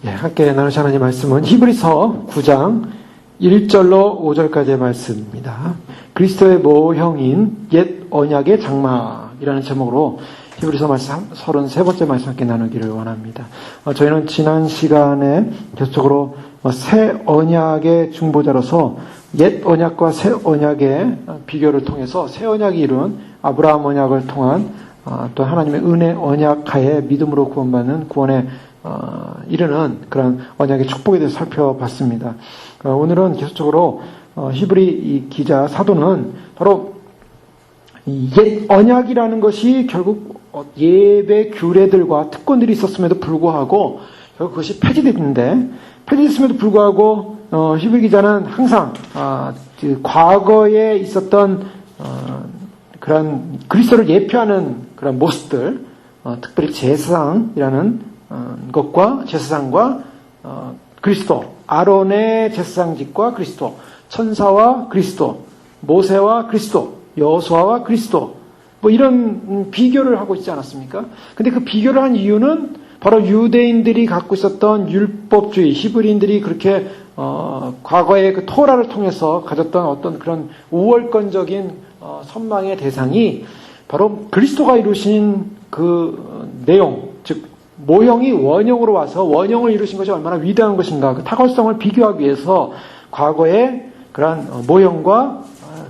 함께 나누실 하나님 말씀은 히브리서 9장 1절로 5절까지의 말씀입니다. 그리스도의 모형인 옛 언약의 장막이라는 제목으로 히브리서 말씀 33번째 말씀 함께 나누기를 원합니다. 저희는 지난 시간에 계속적으로 새 언약의 중보자로서 옛 언약과 새 언약의 비교를 통해서 새 언약이 이룬 아브라함 언약을 통한 또 하나님의 은혜 언약 하에 믿음으로 구원받는 구원에 이르는 그런 언약의 축복에 대해서 살펴봤습니다. 오늘은 계속적으로 히브리 이 기자 사도는 바로 옛 언약이라는 것이 결국 예배 규례들과 특권들이 있었음에도 불구하고 결국 그것이 폐지됐음에도 불구하고 히브리 기자는 항상 과거에 있었던 그런 그리스도를 예표하는 그런 모습들, 특별히 제사장이라는 것과 제사장과 그리스도, 아론의 제사장직과 그리스도, 천사와 그리스도, 모세와 그리스도, 여호수아와 그리스도, 이런 비교를 하고 있지 않았습니까? 근데 그 비교를 한 이유는 바로 유대인들이 갖고 있었던 율법주의, 히브리인들이 그렇게 과거의 그 토라를 통해서 가졌던 어떤 그런 우월권적인 선망의 대상이 바로 그리스도가 이루신 그 내용, 즉 모형이 원형으로 와서 원형을 이루신 것이 얼마나 위대한 것인가, 그 탁월성을 비교하기 위해서 과거의 그러한 모형과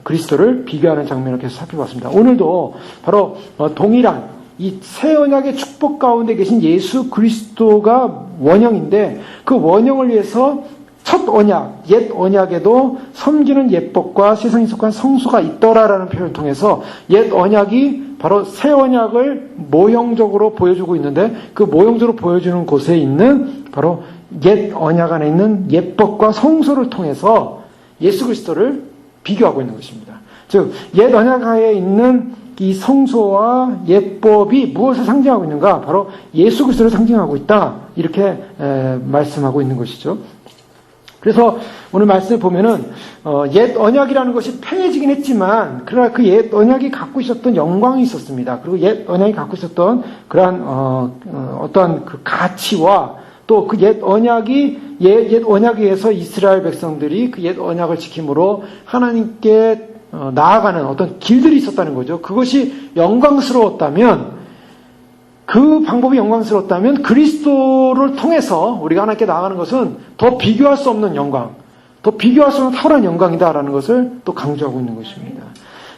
그리스도를 비교하는 장면을 계속 살펴봤습니다. 오늘도 바로 동일한 이 새 언약의 축복 가운데 계신 예수 그리스도가 원형인데 그 원형을 위해서 첫 언약, 옛 언약에도 섬기는 예법과 세상에 속한 성수가 있더라라는 표현을 통해서 옛 언약이 바로 새 언약을 모형적으로 보여주고 있는데 그 모형적으로 보여주는 곳에 있는 바로 옛 언약 안에 있는 예법과 성소를 통해서 예수 그리스도를 비교하고 있는 것입니다. 즉, 옛 언약 하에 있는 이 성소와 예법이 무엇을 상징하고 있는가? 바로 예수 그리스도를 상징하고 있다. 이렇게 말씀하고 있는 것이죠. 그래서 오늘 말씀을 보면은 옛 언약이라는 것이 폐해지긴 했지만 그러나 그 옛 언약이 갖고 있었던 영광이 있었습니다. 그리고 옛 언약이 갖고 있었던 그러한 어떠한 그 가치와 또 그 옛 언약이 옛 언약에 의해서 이스라엘 백성들이 그 옛 언약을 지킴으로 하나님께 나아가는 어떤 길들이 있었다는 거죠. 그것이 영광스러웠다면, 그 방법이 영광스러웠다면 그리스도를 통해서 우리가 하나님께 나아가는 것은 더 비교할 수 없는 영광, 더 비교할 수 없는 탁월한 영광이다라는 것을 또 강조하고 있는 것입니다.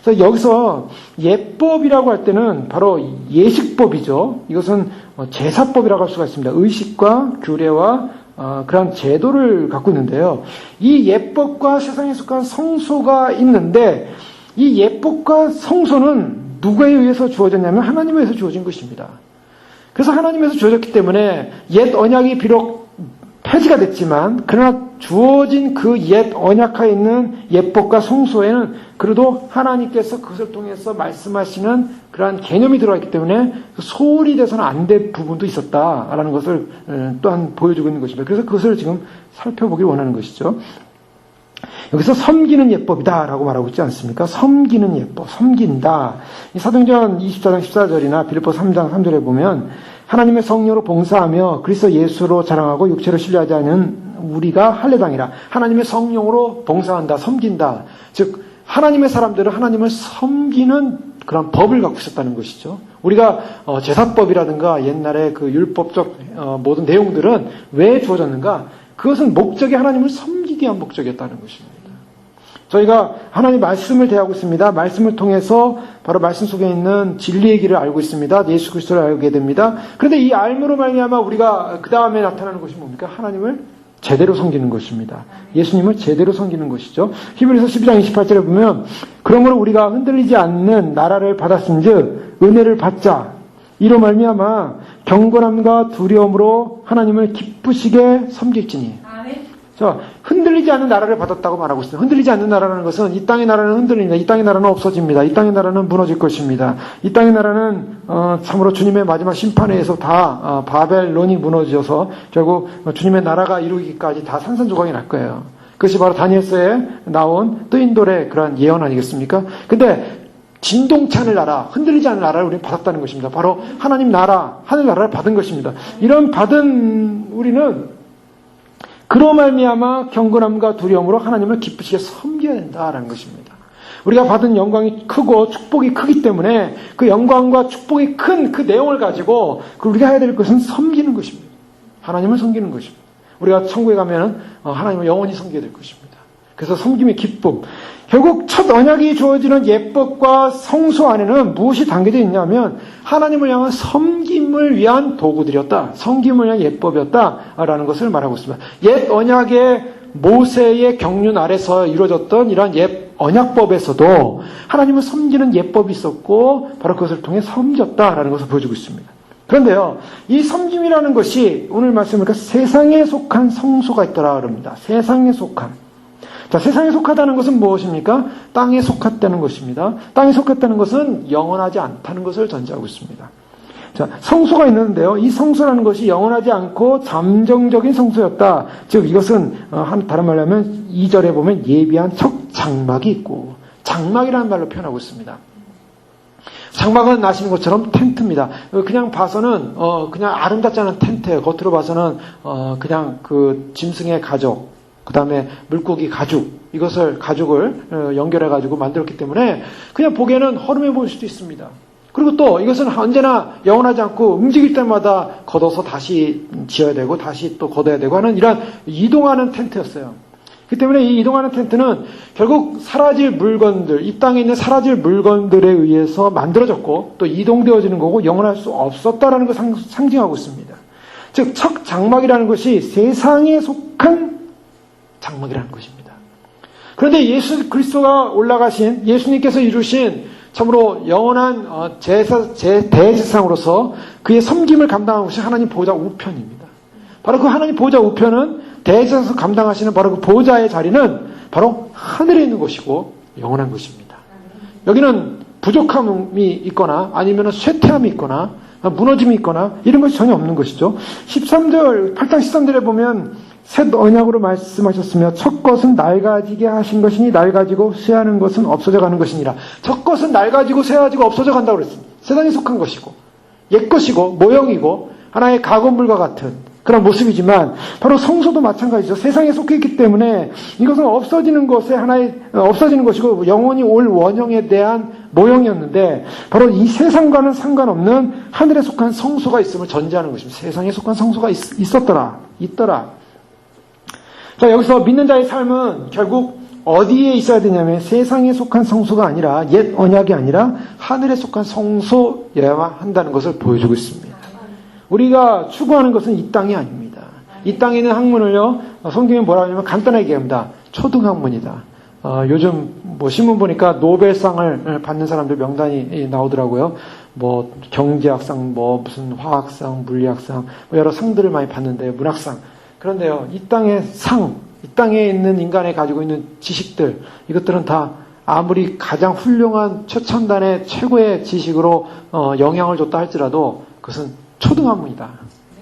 그래서 여기서 예법이라고 할 때는 바로 예식법이죠. 이것은 제사법이라고 할 수가 있습니다. 의식과 규례와 그런 제도를 갖고 있는데요. 이 예법과 세상에 속한 성소가 있는데 이 예법과 성소는 누구에 의해서 주어졌냐면 하나님에 의해서 주어진 것입니다. 그래서 하나님에서 주어졌기 때문에 옛 언약이 비록 폐지가 됐지만 그러나 주어진 그 옛 언약하에 있는 예법과 성소에는 그래도 하나님께서 그것을 통해서 말씀하시는 그러한 개념이 들어가 있기 때문에 소홀히 돼서는 안 될 부분도 있었다라는 것을 또한 보여주고 있는 것입니다. 그래서 그것을 지금 살펴보길 원하는 것이죠. 여기서 섬기는 예법이다라고 말하고 있지 않습니까? 섬기는 예법, 섬긴다. 이 사도행전 24장 14절이나 빌립보 3장 3절에 보면 하나님의 성령으로 봉사하며 그리스도 예수로 자랑하고 육체로 신뢰하지 않은 우리가 할례당이라. 하나님의 성령으로 봉사한다, 섬긴다. 즉 하나님의 사람들은 하나님을 섬기는 그런 법을 갖고 있었다는 것이죠. 우리가 제사법이라든가 옛날에 그 율법적 모든 내용들은 왜 주어졌는가? 그것은 목적이 하나님을 섬기기 위한 목적이었다는 것입니다. 저희가 하나님 말씀을 대하고 있습니다. 말씀을 통해서 바로 말씀 속에 있는 진리의 길을 알고 있습니다. 예수 그리스도를 알게 됩니다. 그런데 이 알므로 말미암아 우리가 그 다음에 나타나는 것이 뭡니까? 하나님을 제대로 섬기는 것입니다. 예수님을 제대로 섬기는 것이죠. 히브리서 12장 28절에 보면 그러므로 우리가 흔들리지 않는 나라를 받았은즉 은혜를 받자. 이로 말미암아 경건함과 두려움으로 하나님을 기쁘시게 섬길지니. 자, 흔들리지 않는 나라를 받았다고 말하고 있습니다. 흔들리지 않는 나라라는 것은 이 땅의 나라는 흔들립니다. 이 땅의 나라는 없어집니다. 이 땅의 나라는 무너질 것입니다. 이 땅의 나라는 참으로 주님의 마지막 심판에 의해서 다 바벨론이 무너져서 결국 주님의 나라가 이루기까지 다 산산조각이 날 거예요. 그것이 바로 다니엘서에 나온 뜨인돌의 그러한 예언 아니겠습니까? 근데 진동치 않을 나라, 흔들리지 않는 나라를 우리는 받았다는 것입니다. 바로 하나님 나라, 하늘 나라를 받은 것입니다. 이런 받은 우리는 그로 말미암아 경건함과 두려움으로 하나님을 기쁘시게 섬겨야 된다라는 것입니다. 우리가 받은 영광이 크고 축복이 크기 때문에 그 영광과 축복이 큰 그 내용을 가지고 우리가 해야 될 것은 섬기는 것입니다. 하나님을 섬기는 것입니다. 우리가 천국에 가면은 하나님을 영원히 섬겨야 될 것입니다. 그래서 섬김의 기쁨. 결국 첫 언약이 주어지는 예법과 성소 안에는 무엇이 담겨져 있냐면 하나님을 향한 섬김을 위한 도구들이었다. 섬김을 위한 예법이었다라는 것을 말하고 있습니다. 옛 언약의 모세의 경륜 아래서 이루어졌던 이러한 옛 언약법에서도 하나님을 섬기는 예법이 있었고 바로 그것을 통해 섬겼다라는 것을 보여주고 있습니다. 그런데요, 이 섬김이라는 것이 오늘 말씀을 보니까 세상에 속한 성소가 있더라 그럽니다. 세상에 속한. 자, 세상에 속하다는 것은 무엇입니까? 땅에 속했다는 것입니다. 땅에 속했다는 것은 영원하지 않다는 것을 전제하고 있습니다. 자, 성소가 있는데요. 이 성소라는 것이 영원하지 않고 잠정적인 성소였다. 즉 이것은 다른 말로 하면 2절에 보면 예비한 첫 장막이 있고 장막이라는 말로 표현하고 있습니다. 장막은 아시는 것처럼 텐트입니다. 그냥 봐서는 그냥 아름답지 않은 텐트예요. 겉으로 봐서는 그냥 그 짐승의 가죽, 그 다음에 물고기 가죽을 연결해 가지고 만들었기 때문에 그냥 보기에는 허름해 보일 수도 있습니다. 그리고 또 이것은 언제나 영원하지 않고 움직일 때마다 걷어서 다시 지어야 되고 다시 또 걷어야 되고 하는 이런 이동하는 텐트였어요. 그렇기 때문에 이 이동하는 텐트는 결국 사라질 물건들, 이 땅에 있는 사라질 물건들에 의해서 만들어졌고 또 이동되어지는 거고 영원할 수 없었다라는 것을 상징하고 있습니다. 즉 첫 장막이라는 것이 세상에 속한 장막이라는 것입니다. 그런데 예수 그리스도가 올라가신 예수님께서 이루신 참으로 영원한 대제사장으로서 그의 섬김을 감당하는 것이 하나님 보좌 우편입니다. 바로 그 하나님 보좌 우편은 대제사장에서 감당하시는 바로 그 보좌의 자리는 바로 하늘에 있는 것이고 영원한 것입니다. 여기는 부족함이 있거나 아니면 쇠퇴함이 있거나 무너짐이 있거나 이런 것이 전혀 없는 것이죠. 8장 13절에 보면 새 언약으로 말씀하셨으며 첫 것은 낡아지게 하신 것이니 낡아지고 쇠하는 것은 없어져 가는 것이니라. 첫 것은 낡아지고 쇠하지고 없어져 간다고 그랬습니다. 세상에 속한 것이고 옛 것이고 모형이고 하나의 가건물과 같은 그런 모습이지만 바로 성소도 마찬가지죠. 세상에 속해 있기 때문에 이것은 없어지는 것에 하나의 없어지는 것이고 영원히 올 원형에 대한 모형이었는데 바로 이 세상과는 상관없는 하늘에 속한 성소가 있음을 전제하는 것입니다. 세상에 속한 성소가 있더라. 자, 여기서 믿는 자의 삶은 결국 어디에 있어야 되냐면 세상에 속한 성소가 아니라 옛 언약이 아니라 하늘에 속한 성소여야만 한다는 것을 보여주고 있습니다. 우리가 추구하는 것은 이 땅이 아닙니다. 이 땅에 있는 학문을요, 성경에 뭐라 하냐면 간단하게 얘기합니다. 초등학문이다. 요즘 신문 보니까 노벨상을 받는 사람들 명단이 나오더라고요. 경제학상, 무슨 화학상, 물리학상, 여러 상들을 많이 받는데 문학상. 그런데요, 이 땅에 있는 인간이 가지고 있는 지식들, 이것들은 다 아무리 가장 훌륭한 최첨단의 최고의 지식으로 영향을 줬다 할지라도 그것은 초등학문이다.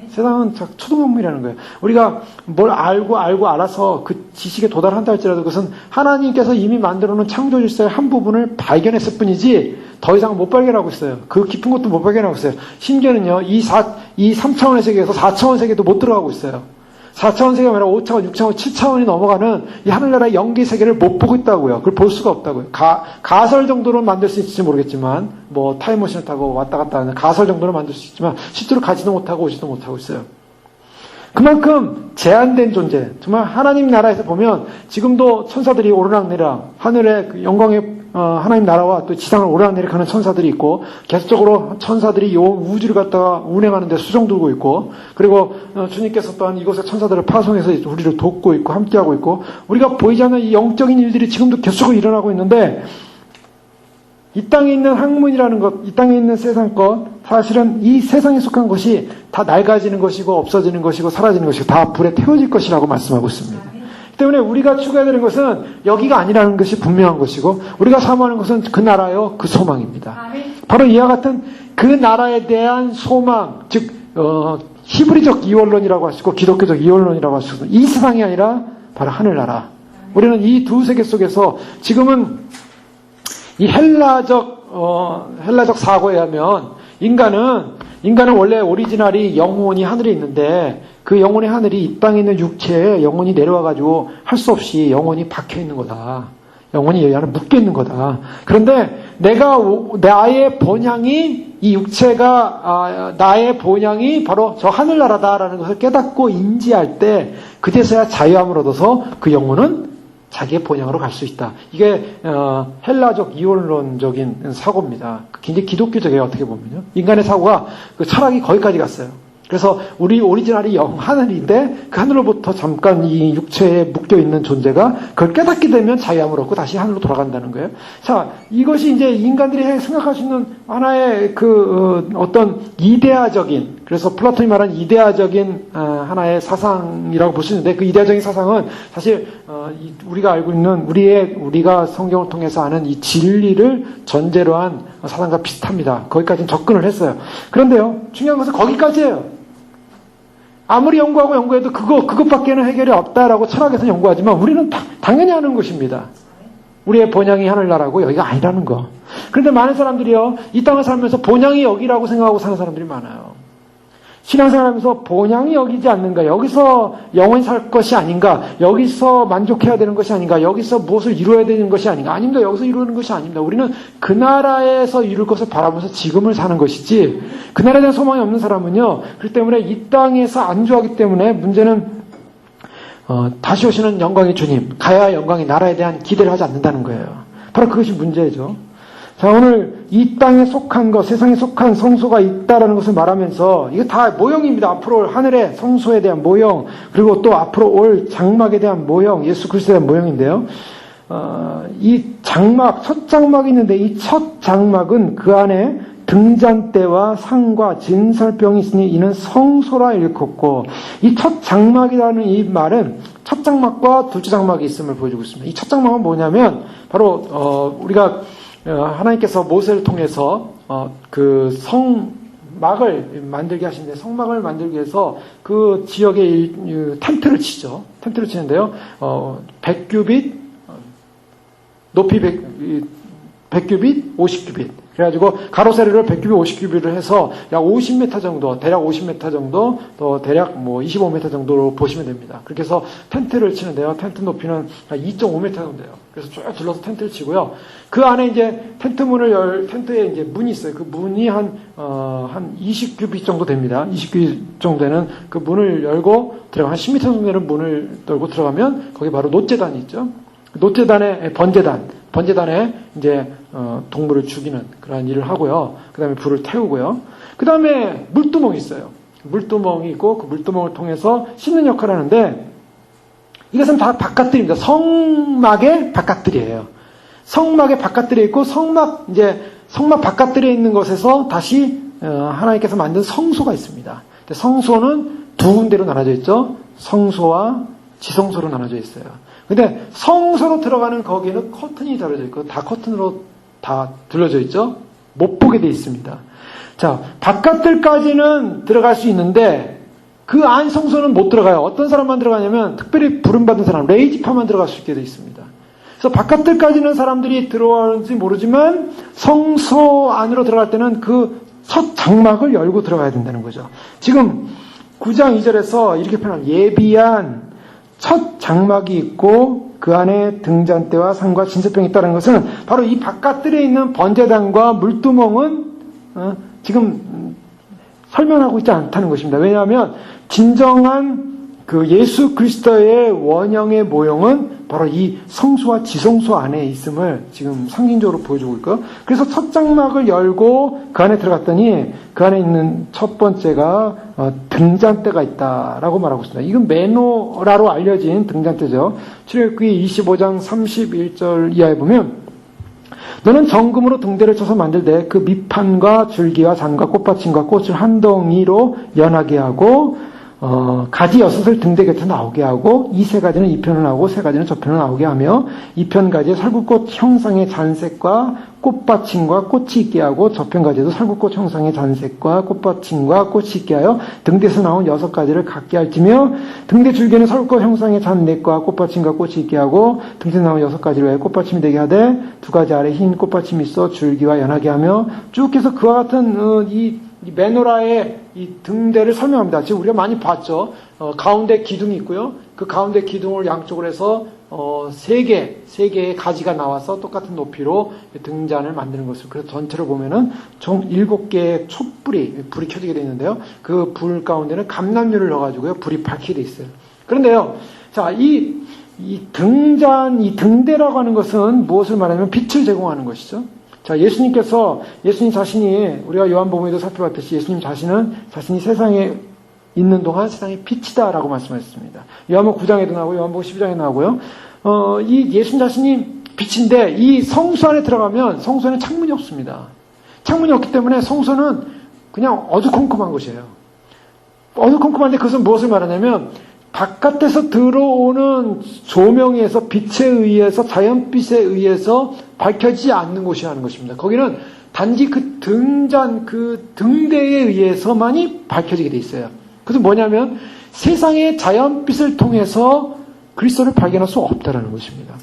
세상은 초등학문이라는 거예요. 우리가 뭘 알고 알아서 그 지식에 도달한다 할지라도 그것은 하나님께서 이미 만들어 놓은 창조 질서의 한 부분을 발견했을 뿐이지 더 이상 못 발견하고 있어요. 그 깊은 것도 못 발견하고 있어요. 심지어는요, 이 3차원의 세계에서 4차원 세계도 못 들어가고 있어요. 4차원 세계가 아니라 5차원, 6차원, 7차원이 넘어가는 이 하늘나라의 영계 세계를 못 보고 있다고요. 그걸 볼 수가 없다고요. 가설 정도로는 만들 수 있을지 모르겠지만, 타임머신을 타고 왔다 갔다 하는 가설 정도로 만들 수 있지만, 실제로 가지도 못하고 오지도 못하고 있어요. 그만큼 제한된 존재, 정말 하나님 나라에서 보면 지금도 천사들이 오르락내리락, 하늘의 그 영광의 하나님 나라와 또 지상을 오르락내리락 하는 천사들이 있고, 계속적으로 천사들이 이 우주를 갖다가 운행하는데 수정 두고 있고, 그리고 주님께서 또한 이곳에 천사들을 파송해서 우리를 돕고 있고 함께하고 있고, 우리가 보이지 않는 이 영적인 일들이 지금도 계속적으로 일어나고 있는데, 이 땅에 있는 학문이라는 것, 이 땅에 있는 세상 것, 사실은 이 세상에 속한 것이 다 낡아지는 것이고 없어지는 것이고 사라지는 것이고 다 불에 태워질 것이라고 말씀하고 있습니다. 때문에 우리가 추구해야 되는 것은 여기가 아니라는 것이 분명한 것이고 우리가 사모하는 것은 그 나라요, 그 소망입니다. 바로 이와 같은 그 나라에 대한 소망, 즉 히브리적 이원론이라고 하시고 기독교적 이원론이라고 하시고 이 세상이 아니라 바로 하늘나라. 우리는 이 두 세계 속에서 지금은 이 헬라적 사고에 하면 인간은 인간은 원래 오리지널이 영혼이 하늘에 있는데 그 영혼의 하늘이 이 땅에 있는 육체에 영혼이 내려와가지고 할 수 없이 영혼이 박혀 있는 거다. 영혼이 여기 안에 묶여 있는 거다. 그런데 나의 본향이 이 육체가 나의 본향이 바로 저 하늘나라다라는 것을 깨닫고 인지할 때 그제서야 자유함을 얻어서 그 영혼은 자기의 본향으로 갈 수 있다. 이게 헬라적 이원론적인 사고입니다. 굉장히 기독교적이에요. 어떻게 보면요. 인간의 사고가 그 철학이 거기까지 갔어요. 그래서 우리 오리지널이 하늘인데 그 하늘로부터 잠깐 이 육체에 묶여있는 존재가 그걸 깨닫게 되면 자유함을 얻고 다시 하늘로 돌아간다는 거예요. 자, 이것이 이제 인간들이 생각할 수 있는 하나의 어떤 이데아적인, 그래서 플라톤이 말한 이데아적인 하나의 사상이라고 볼 수 있는데 그 이데아적인 사상은 사실 우리가 알고 있는 우리가 성경을 통해서 아는 이 진리를 전제로 한 사상과 비슷합니다. 거기까지는 접근을 했어요. 그런데요, 중요한 것은 거기까지예요. 아무리 연구해도 그것밖에는 해결이 없다라고 철학에서 연구하지만 우리는 당연히 하는 것입니다. 우리의 본향이 하늘나라고 여기가 아니라는 거. 그런데 많은 사람들이요, 이 땅을 살면서 본향이 여기라고 생각하고 사는 사람들이 많아요. 신앙생활하면서 본향이 여기지 않는가, 여기서 영원히 살 것이 아닌가, 여기서 만족해야 되는 것이 아닌가, 여기서 무엇을 이루어야 되는 것이 아닌가, 아닙니다. 여기서 이루는 것이 아닙니다. 우리는 그 나라에서 이룰 것을 바라보면서 지금을 사는 것이지, 그 나라에 대한 소망이 없는 사람은요, 그렇기 때문에 이 땅에서 안주하기 때문에 문제는 다시 오시는 영광의 주님, 가야 영광의 나라에 대한 기대를 하지 않는다는 거예요. 바로 그것이 문제죠. 자, 오늘 이 땅에 속한 것, 세상에 속한 성소가 있다라는 것을 말하면서 이게 다 모형입니다. 앞으로 올 하늘의 성소에 대한 모형, 그리고 또 앞으로 올 장막에 대한 모형, 예수 그리스도에 대한 모형인데요. 이 장막, 첫 장막이 있는데 이 첫 장막은 그 안에 등잔대와 상과 진설병이 있으니 이는 성소라 일컫고, 이 첫 장막이라는 이 말은 첫 장막과 둘째 장막이 있음을 보여주고 있습니다. 이 첫 장막은 뭐냐면 바로 우리가 하나님께서 모세를 통해서 그 성막을 만들게 하시는데, 성막을 만들기 위해서 그 지역에 텐트를 치죠. 텐트를 치는데요. 100규빗, 높이 100규빗, 50규빗. 그래가지고 가로세로를 100규빗, 50규빗을 해서 약 50m 정도, 대략 50m 정도, 또 대략 25m 정도로 보시면 됩니다. 그렇게 해서 텐트를 치는데요. 텐트 높이는 2.5m 정도예요. 그래서 쭉 둘러서 텐트를 치고요. 그 안에 이제 텐트에 이제 문이 있어요. 그 문이 한 20규빗 정도 됩니다. 20규빗 정도 되는 그 문을 열고 한 10m 정도 되는 문을 열고 들어가면 거기 바로 놋재단이 있죠. 놋재단의 번제단에 이제 동물을 죽이는 그러한 일을 하고요. 그 다음에 불을 태우고요. 그 다음에 물두멍이 있어요. 물두멍이 있고 그 물두멍을 통해서 씻는 역할을 하는데, 이것은 다 바깥들입니다. 성막의 바깥들이에요. 성막의 바깥들에 있고 성막 바깥들에 있는 것에서 다시 하나님께서 만든 성소가 있습니다. 성소는 두 군데로 나눠져 있죠. 성소와 지성소로 나눠져 있어요. 근데 성소로 들어가는 거기에는 커튼이 달려져 있고 다 커튼으로 다 둘러져 있죠. 못 보게 돼 있습니다. 자, 바깥들까지는 들어갈 수 있는데 그 안 성소는 못 들어가요. 어떤 사람만 들어가냐면 특별히 부름받은 사람, 레이지파만 들어갈 수 있게 돼 있습니다. 그래서 바깥들까지는 사람들이 들어오는지 모르지만 성소 안으로 들어갈 때는 그 첫 장막을 열고 들어가야 된다는 거죠. 지금 9장 2절에서 이렇게 표현합니다. 예비한 첫 장막이 있고 그 안에 등잔대와 상과 진설병이 있다는 것은 바로 이 바깥들에 있는 번제단과 물두멍은 지금 설명하고 있지 않다는 것입니다. 왜냐하면 진정한 그 예수 그리스도의 원형의 모형은 바로 이 성소와 지성소 안에 있음을 지금 상징적으로 보여주고 있고요. 그래서 첫 장막을 열고 그 안에 들어갔더니 그 안에 있는 첫 번째가 등잔대가 있다라고 말하고 있습니다. 이건 메노라로 알려진 등잔대죠. 출애굽기 25장 31절 이하에 보면, 너는 정금으로 등대를 쳐서 만들되 그 밑판과 줄기와 잔과 꽃받침과 꽃을 한 덩이로 연하게 하고 가지 6을 등대 곁에 나오게 하고 이 3가지는 이 편을 하고 3가지는 저 편을 나오게 하며 이 편 가지에 설국꽃 형상의 잔색과 꽃받침과 꽃이 있게 하고 저편 가지에도 설국꽃 형상의 잔색과 꽃받침과 꽃이 있게 하여 등대에서 나온 6가지를 갖게 할지며 등대 줄기에는 설국꽃 형상의 잔색과 꽃받침과 꽃이 있게 하고 등대에서 나온 6가지를 왜 꽃받침이 되게 하되 2가지 아래 흰 꽃받침이 있어 줄기와 연하게 하며 쭉 해서 그와 같은 이 이 메노라의 이 등대를 설명합니다. 지금 우리가 많이 봤죠. 가운데 기둥이 있고요. 그 가운데 기둥을 양쪽으로 해서 세 개의 가지가 나와서 똑같은 높이로 등잔을 만드는 것을. 그래서 전체를 보면은 총 7개의 촛불이 불이 켜지게 되어 있는데요. 그 불 가운데는 감람유를 넣어가지고요 불이 밝히게 되어 있어요. 그런데요, 자, 이 등잔, 이 등대라고 하는 것은 무엇을 말하냐면 빛을 제공하는 것이죠. 자, 예수님 자신이 우리가 요한복음에도 살펴봤듯이 예수님 자신이 세상에 있는 동안 세상의 빛이다라고 말씀하셨습니다. 요한복음 9장에도 나오고 요한복음 12장에 나오고요. 이 예수님 자신이 빛인데 이 성소 안에 들어가면 성소에는 창문이 없습니다. 창문이 없기 때문에 성소는 그냥 어두컴컴한 곳이에요. 어두컴컴한데 그것은 무엇을 말하냐면 바깥에서 들어오는 조명에 의해서 빛에 의해서 자연빛에 의해서 밝혀지지 않는 곳이라는 것입니다. 거기는 단지 그 등잔, 그 등대에 의해서만이 밝혀지게 돼 있어요. 그것은 뭐냐면 세상의 자연빛을 통해서 그리스도를 발견할 수 없다라는 것입니다.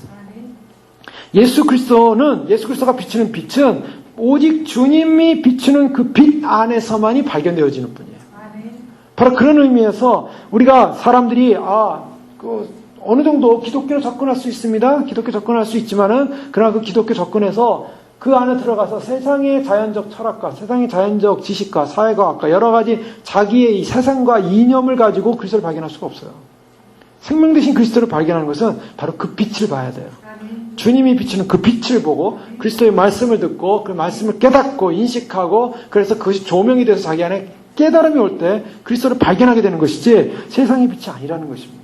예수 그리스도가 비추는 빛은 오직 주님이 비추는 그 빛 안에서만이 발견되어지는 뿐이에요. 바로 그런 의미에서 우리가 사람들이 어느 정도 기독교로 접근할 수 있습니다. 기독교 접근할 수 있지만은 그러나 그 기독교 접근해서 그 안에 들어가서 세상의 자연적 철학과 세상의 자연적 지식과 사회과학과 여러 가지 자기의 이 세상과 이념을 가지고 그리스도를 발견할 수가 없어요. 생명 되신 그리스도를 발견하는 것은 바로 그 빛을 봐야 돼요. 주님이 비추는 그 빛을 보고 그리스도의 말씀을 듣고 그 말씀을 깨닫고 인식하고 그래서 그것이 조명이 돼서 자기 안에 깨달음이 올 때 그리스도를 발견하게 되는 것이지 세상의 빛이 아니라는 것입니다.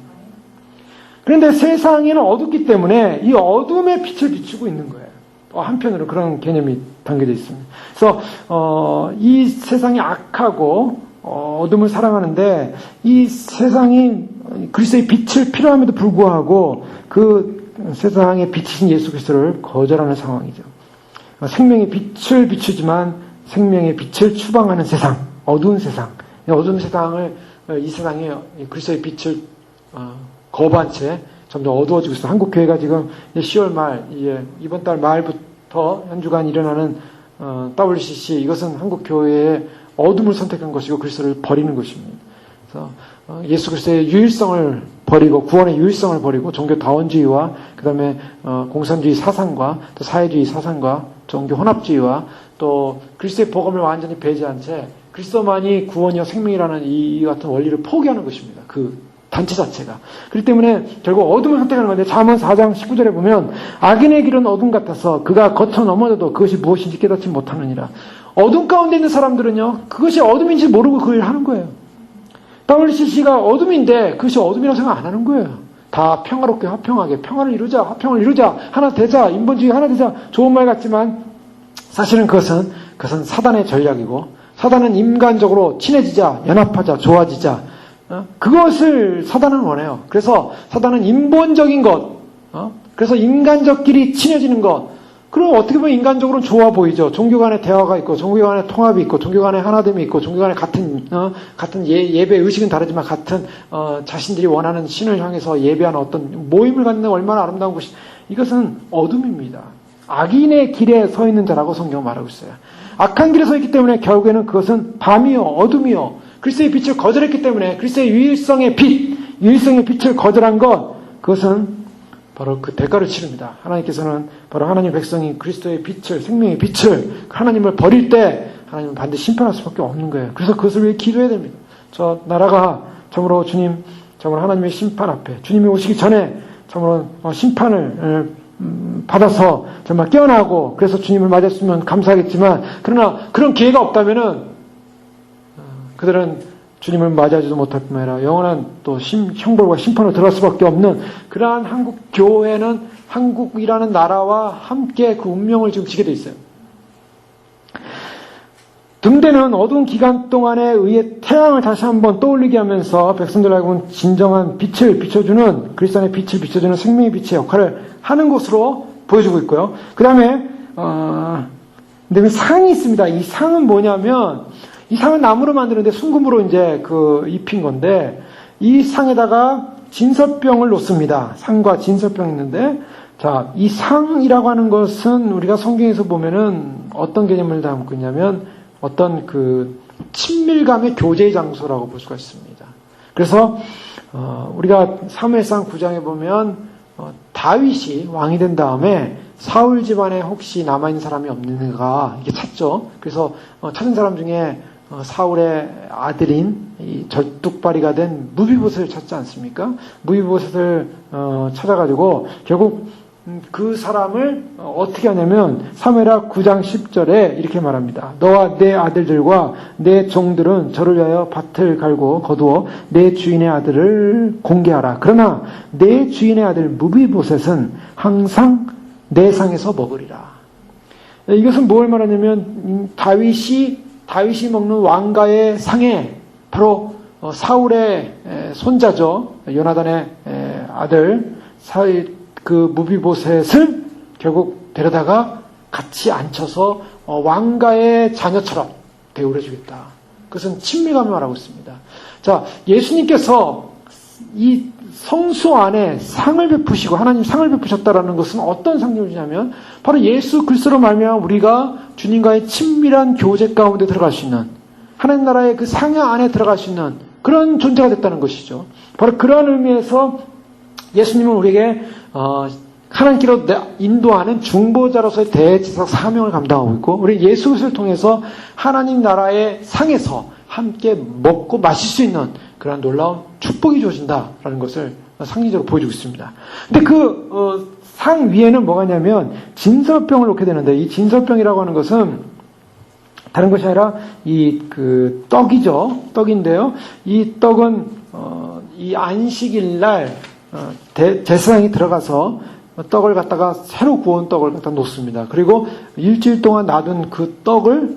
그런데 세상에는 어둡기 때문에 이 어둠의 빛을 비추고 있는 거예요. 한편으로 그런 개념이 담겨져 있습니다. 그래서 이 세상이 악하고 어둠을 사랑하는데 이 세상이 그리스도의 빛을 필요함에도 불구하고 그 세상에 빛이신 예수 그리스도를 거절하는 상황이죠. 생명의 빛을 비추지만 생명의 빛을 추방하는 세상, 어두운 세상, 어두운 세상을 이 세상에 그리스도의 빛을 거부한 채 점점 어두워지고 있어요. 한국 교회가 지금 10월 말 이번 달 말부터 한 주간 일어나는 WCC 이것은 한국 교회의 어둠을 선택한 것이고 그리스도를 버리는 것입니다. 그래서 예수 그리스도의 유일성을 버리고 구원의 유일성을 버리고 종교다원주의와 그다음에 공산주의 사상과 또 사회주의 사상과 종교 혼합주의와 또 그리스도의 복음을 완전히 배제한 채 그리스도만이 구원이요 생명이라는 이 같은 원리를 포기하는 것입니다. 그 단체 자체가. 그렇기 때문에 결국 어둠을 선택하는 건데 잠언 4장 19절에 보면 악인의 길은 어둠 같아서 그가 거쳐 넘어져도 그것이 무엇인지 깨닫지 못하느니라. 어둠 가운데 있는 사람들은요 그것이 어둠인지 모르고 그 일을 하는 거예요. WCC가 어둠인데 그것이 어둠이라고 생각 안 하는 거예요. 다 평화롭게 화평하게 평화를 이루자, 화평을 이루자, 하나 되자, 인본주의 하나 되자 좋은 말 같지만 사실은 그것은 사단의 전략이고 사단은 인간적으로 친해지자, 연합하자, 좋아지자 그것을 사단은 원해요. 그래서 사단은 인본적인 것, 그래서 인간적끼리 친해지는 것. 그럼 어떻게 보면 인간적으로는 좋아 보이죠. 종교 간의 대화가 있고, 종교 간의 통합이 있고, 종교 간의 하나됨이 있고, 종교 간의 같은 예배 의식은 다르지만 같은 자신들이 원하는 신을 향해서 예배하는 어떤 모임을 갖는 얼마나 아름다운 것이 이것은 어둠입니다. 악인의 길에 서 있는 자라고 성경은 말하고 있어요. 악한 길에 서 있기 때문에 결국에는 그것은 밤이요, 어둠이요. 그리스도의 빛을 거절했기 때문에 그리스도의 유일성의 빛을 거절한 것, 그것은 바로 그 대가를 치릅니다. 하나님께서는 바로 하나님 백성이 그리스도의 빛을, 생명의 빛을 하나님을 버릴 때 하나님은 반드시 심판할 수밖에 없는 거예요. 그래서 그것을 위해 기도해야 됩니다. 저 나라가 참으로 참으로 하나님의 심판 앞에 주님이 오시기 전에 참으로 심판을 받아서 정말 깨어나고 그래서 주님을 맞았으면 감사하겠지만 그러나 그런 기회가 없다면은 그들은 주님을 맞이하지도 못할 뿐만 아니라 영원한 또 형벌과 심판으로 들어갈 수밖에 없는 그러한 한국 교회는 한국이라는 나라와 함께 그 운명을 지금 지게 돼 있어요. 등대는 어두운 기간 동안에 의해 태양을 다시 한번 떠올리게 하면서 백성들에게 진정한 빛을 비춰주는 그리스도 안의 빛을 비춰주는 생명의 빛의 역할을 하는 것으로 보여주고 있고요. 그 다음에 근데 그 상이 있습니다. 이 상은 뭐냐면 이 상은 나무로 만드는데 순금으로 이제 입힌 건데 이 상에다가 진설병을 놓습니다. 상과 진설병이 있는데 자, 이 상이라고 하는 것은 우리가 성경에서 보면은 어떤 개념을 담고 있냐면 어떤 친밀감의 교제의 장소라고 볼 수가 있습니다. 그래서 우리가 사무엘상 9장에 보면 다윗이 왕이 된 다음에 사울 집안에 혹시 남아있는 사람이 없는가 이렇게 찾죠. 그래서 찾은 사람 중에 사울의 아들인 이 절뚝발이가 된 무비보셋을 찾지 않습니까? 무비보셋을 찾아가지고 결국 그 사람을 어떻게 하냐면 사무엘하 9장 10절에 이렇게 말합니다. 너와 내 아들들과 내 종들은 저를 위하여 밭을 갈고 거두어 내 주인의 아들을 공개하라. 그러나 내 주인의 아들 무비보셋은 항상 내 상에서 먹으리라. 이것은 뭘 말하냐면 다윗이 먹는 왕가의 상에 바로 사울의 손자죠. 요나단의 아들 그 무비보셋을 결국 데려다가 같이 앉혀서 왕가의 자녀처럼 대우를 해주겠다. 그것은 친밀감을 말하고 있습니다. 자, 예수님께서 이 성소 안에 상을 베푸시고 하나님 상을 베푸셨다라는 것은 어떤 상징을 주냐면 바로 예수 그리스도로 말미암아 우리가 주님과의 친밀한 교제 가운데 들어갈 수 있는 하나님 나라의 그 상여 안에 들어갈 수 있는 그런 존재가 됐다는 것이죠. 바로 그런 의미에서 예수님은 우리에게 하나님께로 인도하는 중보자로서의 대제사 사명을 감당하고 있고 우리 예수 그리스도를 통해서 하나님 나라의 상에서 함께 먹고 마실 수 있는 그런 놀라운 축복이 주어진다라는 것을 상징적으로 보여주고 있습니다. 근데 그 상 위에는 뭐가 있냐면 진설병을 놓게 되는데 이 진설병이라고 하는 것은 다른 것이 아니라 이 그 떡이죠. 떡인데요. 이 떡은 이 안식일 날 제사장이 들어가서 떡을 갖다가 새로 구운 떡을 갖다 놓습니다. 그리고 일주일 동안 놔둔 그 떡을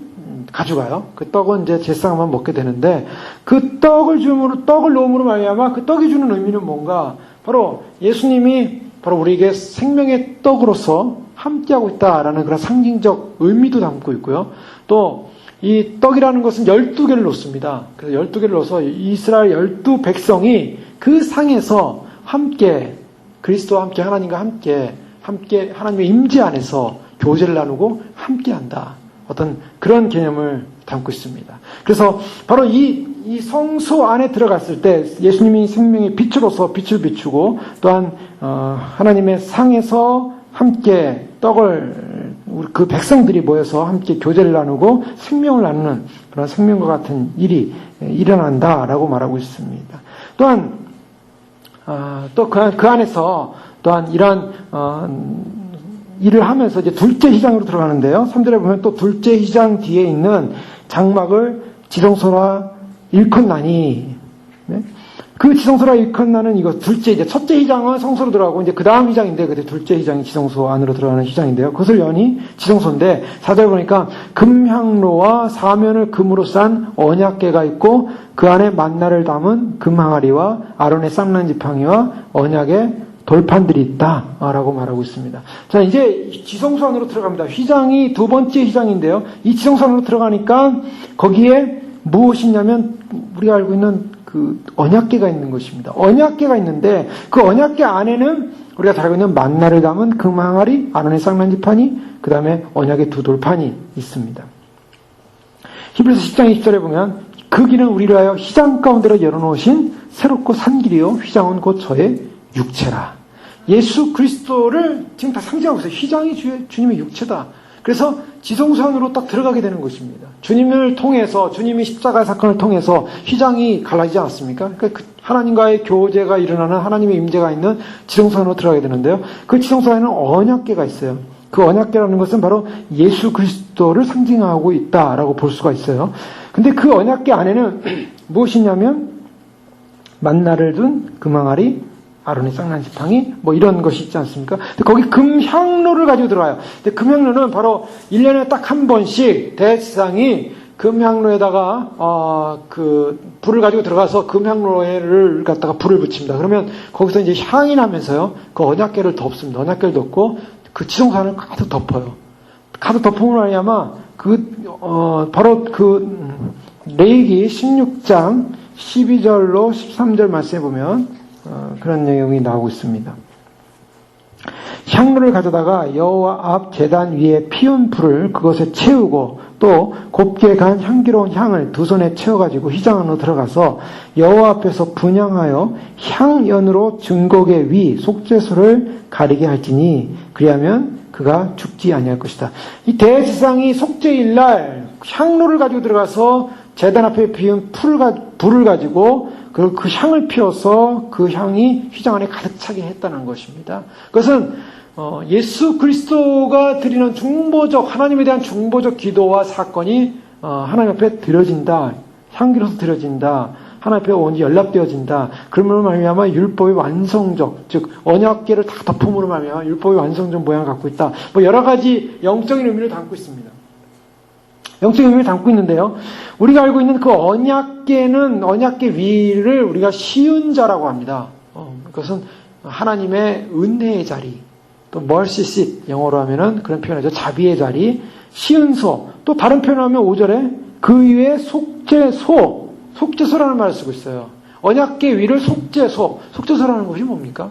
가져가요. 그 떡은 이제 제사장만 먹게 되는데 그 떡을 놓음으로 말미암아 그 떡이 주는 의미는 뭔가 바로 예수님이 바로 우리에게 생명의 떡으로서 함께하고 있다라는 그런 상징적 의미도 담고 있고요. 또 이 떡이라는 것은 12개를 놓습니다. 그래서 12개를 넣어서 이스라엘 12백성이 그 상에서 함께 그리스도와 함께 하나님과 함께 하나님의 임재 안에서 교제를 나누고 함께한다. 어떤 그런 개념을 담고 있습니다. 그래서 바로 이 성소 안에 들어갔을 때 예수님이 생명의 빛으로서 빛을 비추고 또한 하나님의 상에서 함께 떡을 그 백성들이 모여서 함께 교제를 나누고 생명을 나누는 그런 생명과 같은 일이 일어난다라고 말하고 있습니다. 또한 또 그 안에서 또한 이런 일을 하면서 이제 둘째 휘장으로 들어가는데요. 3절에 보면 또 둘째 휘장 뒤에 있는 장막을 지성소라 일컫나니, 네? 그 지성소라 일컫나는 이거 둘째 이제 첫째 휘장은 성소로 들어가고 이제 그 다음 휘장인데 그때 둘째 휘장이 지성소 안으로 들어가는 휘장인데요. 그것을 여니 지성소인데 4절 보니까 금향로와 사면을 금으로 싼 언약궤가 있고 그 안에 만나를 담은 금항아리와 아론의 쌍난 지팡이와 언약의 돌판들이 있다라고 말하고 있습니다. 자, 이제 지성소 안으로 들어갑니다. 휘장이 두 번째 휘장인데요. 이 지성소 안으로 들어가니까 거기에 무엇이 있냐면 우리가 알고 있는 그 언약궤가 있는 것입니다. 언약궤가 있는데 그 언약궤 안에는 우리가 잘 알고 있는 만나를 담은 금항아리, 아론의 쌍난 지팡이, 그 다음에 언약의 두 돌판이 있습니다. 히브리서 10장 20절에 보면 그 길은 우리를 하여 휘장 가운데로 열어놓으신 새롭고 산 길이요 휘장은 곧 저의 육체라. 예수 그리스도를 지금 다 상징하고 있어요. 휘장이 주님의 육체다. 그래서 지성소 안으로 딱 들어가게 되는 것입니다. 주님을 통해서 주님이 십자가 사건을 통해서 휘장이 갈라지지 않았습니까? 그러니까 하나님과의 교제가 일어나는 하나님의 임재가 있는 지성소 안으로 들어가게 되는데요. 그 지성소 안에는 언약궤가 있어요. 그 언약궤라는 것은 바로 예수 그리스도를 상징하고 있다라고 볼 수가 있어요. 근데 그 언약궤 안에는 무엇이냐면 만나를 둔 금항아리, 아론의 쌍난 지팡이 뭐 이런 것이 있지 않습니까? 근데 거기 금향로를 가지고 들어가요. 근데 금향로는 바로 1년에 딱 한 번씩 대제사장이 금향로에다가 그 불을 가지고 들어가서 금향로를 갖다가 불을 붙입니다. 그러면 거기서 이제 향이 나면서요. 그 언약궤를 덮습니다. 언약궤를 덮고 그 지성소안을 가득 덮어요. 가득 덮음으로 말미암아 바로 그 레위기 16장 12절로 13절 말씀에 보면 그런 내용이 나오고 있습니다. 향로를 가져다가 여호와 앞 제단 위에 피운 불을 그것에 채우고 또 곱게 간 향기로운 향을 두 손에 채워가지고 휘장 안으로 들어가서 여호와 앞에서 분향하여 향연으로 증거계 위 속죄소를 가리게 할지니 그리하면 그가 죽지 아니할 것이다. 이 대제사장이 속죄일 날 향로를 가지고 들어가서 제단 앞에 피운 불을 가지고 그 향을 피워서 그 향이 휘장 안에 가득 차게 했다는 것입니다. 그것은 예수 그리스도가 드리는 하나님에 대한 중보적 기도와 사건이 하나님 앞에 드려진다. 향기로서 드려진다. 하나님 앞에 온전히 연락되어진다. 그러므로 말미암아 율법의 완성적, 즉 언약궤를 다 덮음으로 말미암아 율법의 완성적 모양을 갖고 있다. 뭐 여러 가지 영적인 의미를 담고 있습니다. 영적인 의미를 담고 있는데요. 우리가 알고 있는 그 언약궤는 언약궤 위를 우리가 시은자라고 합니다. 그것은 하나님의 은혜의 자리, 또 mercy seat 영어로 하면은 그런 표현이죠. 자비의 자리, 시은소, 또 다른 표현을 하면 5절에 그 위에 속죄소라는 말을 쓰고 있어요. 언약궤 위를 속죄소라는 것이 뭡니까?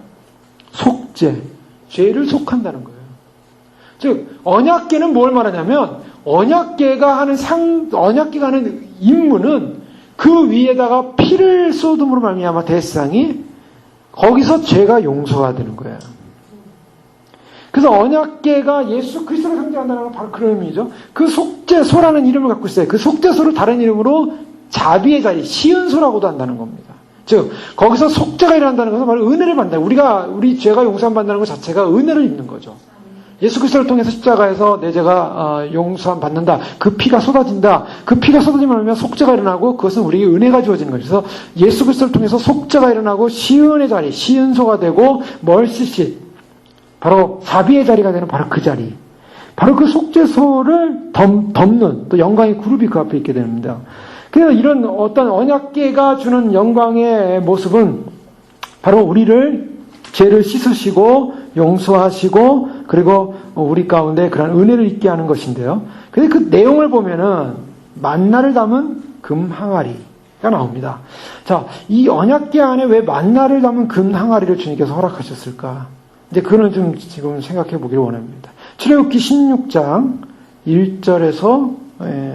속죄, 죄를 속한다는 거예요. 즉 언약궤는 뭘 말하냐면 언약궤가 하는 임무는 그 위에다가 피를 쏟음으로 말미암아 대제사장이 거기서 죄가 용서가 되는 거예요. 그래서 언약궤가 예수 그리스도를 상징한다는 건 바로 그런 의미죠. 그 속죄소라는 이름을 갖고 있어요. 그 속죄소를 다른 이름으로 자비의 자리, 시은소라고도 한다는 겁니다. 즉 거기서 속죄가 일어난다는 것은 바로 은혜를 받는다. 우리 죄가 용서받는다는 것 자체가 은혜를 입는 거죠. 예수 그리스도를 통해서 십자가에서 내 죄가 용서함 받는다. 그 피가 쏟아진다. 그 피가 쏟아지면 속죄가 일어나고 그것은 우리에게 은혜가 주어지는 거죠. 그래서 예수 그리스도를 통해서 속죄가 일어나고 시은의 자리, 시은소가 되고 멀시시, 바로 자비의 자리가 되는 바로 그 자리. 바로 그 속죄소를 덮는 또 영광의 그룹이 그 앞에 있게 됩니다. 그래서 이런 어떤 언약궤가 주는 영광의 모습은 바로 우리를 죄를 씻으시고 용서하시고 그리고 우리 가운데 그런 은혜를 있게 하는 것인데요. 근데 그 내용을 보면은 만나를 담은 금 항아리가 나옵니다. 자, 이 언약궤 안에 왜 만나를 담은 금 항아리를 주님께서 허락하셨을까? 이제 그거는 좀 지금 생각해 보기를 원합니다. 출애굽기 16장 1절에서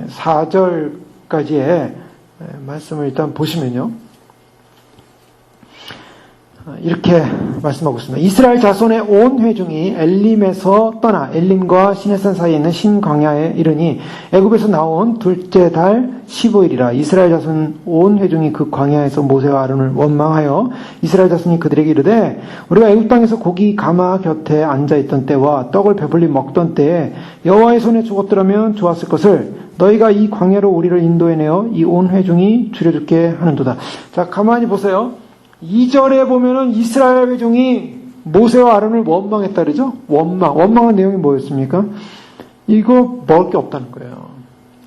4절까지의 말씀을 일단 보시면요. 이렇게 말씀하고 있습니다. 이스라엘 자손의 온 회중이 엘림에서 떠나 엘림과 시내산 사이에 있는 신광야에 이르니 애굽에서 나온 둘째 달 15일이라 이스라엘 자손 온 회중이 그 광야에서 모세와 아론을 원망하여 이스라엘 자손이 그들에게 이르되 우리가 애굽 땅에서 고기 가마 곁에 앉아있던 때와 떡을 배불리 먹던 때에 여호와의 손에 죽었더라면 좋았을 것을 너희가 이 광야로 우리를 인도해내어 이 온 회중이 줄여줄게 하는도다. 자, 가만히 보세요. 2절에 보면은 이스라엘 회중이 모세와 아론을 원망했다 그러죠? 원망한 내용이 뭐였습니까? 이거 먹을 게 없다는 거예요.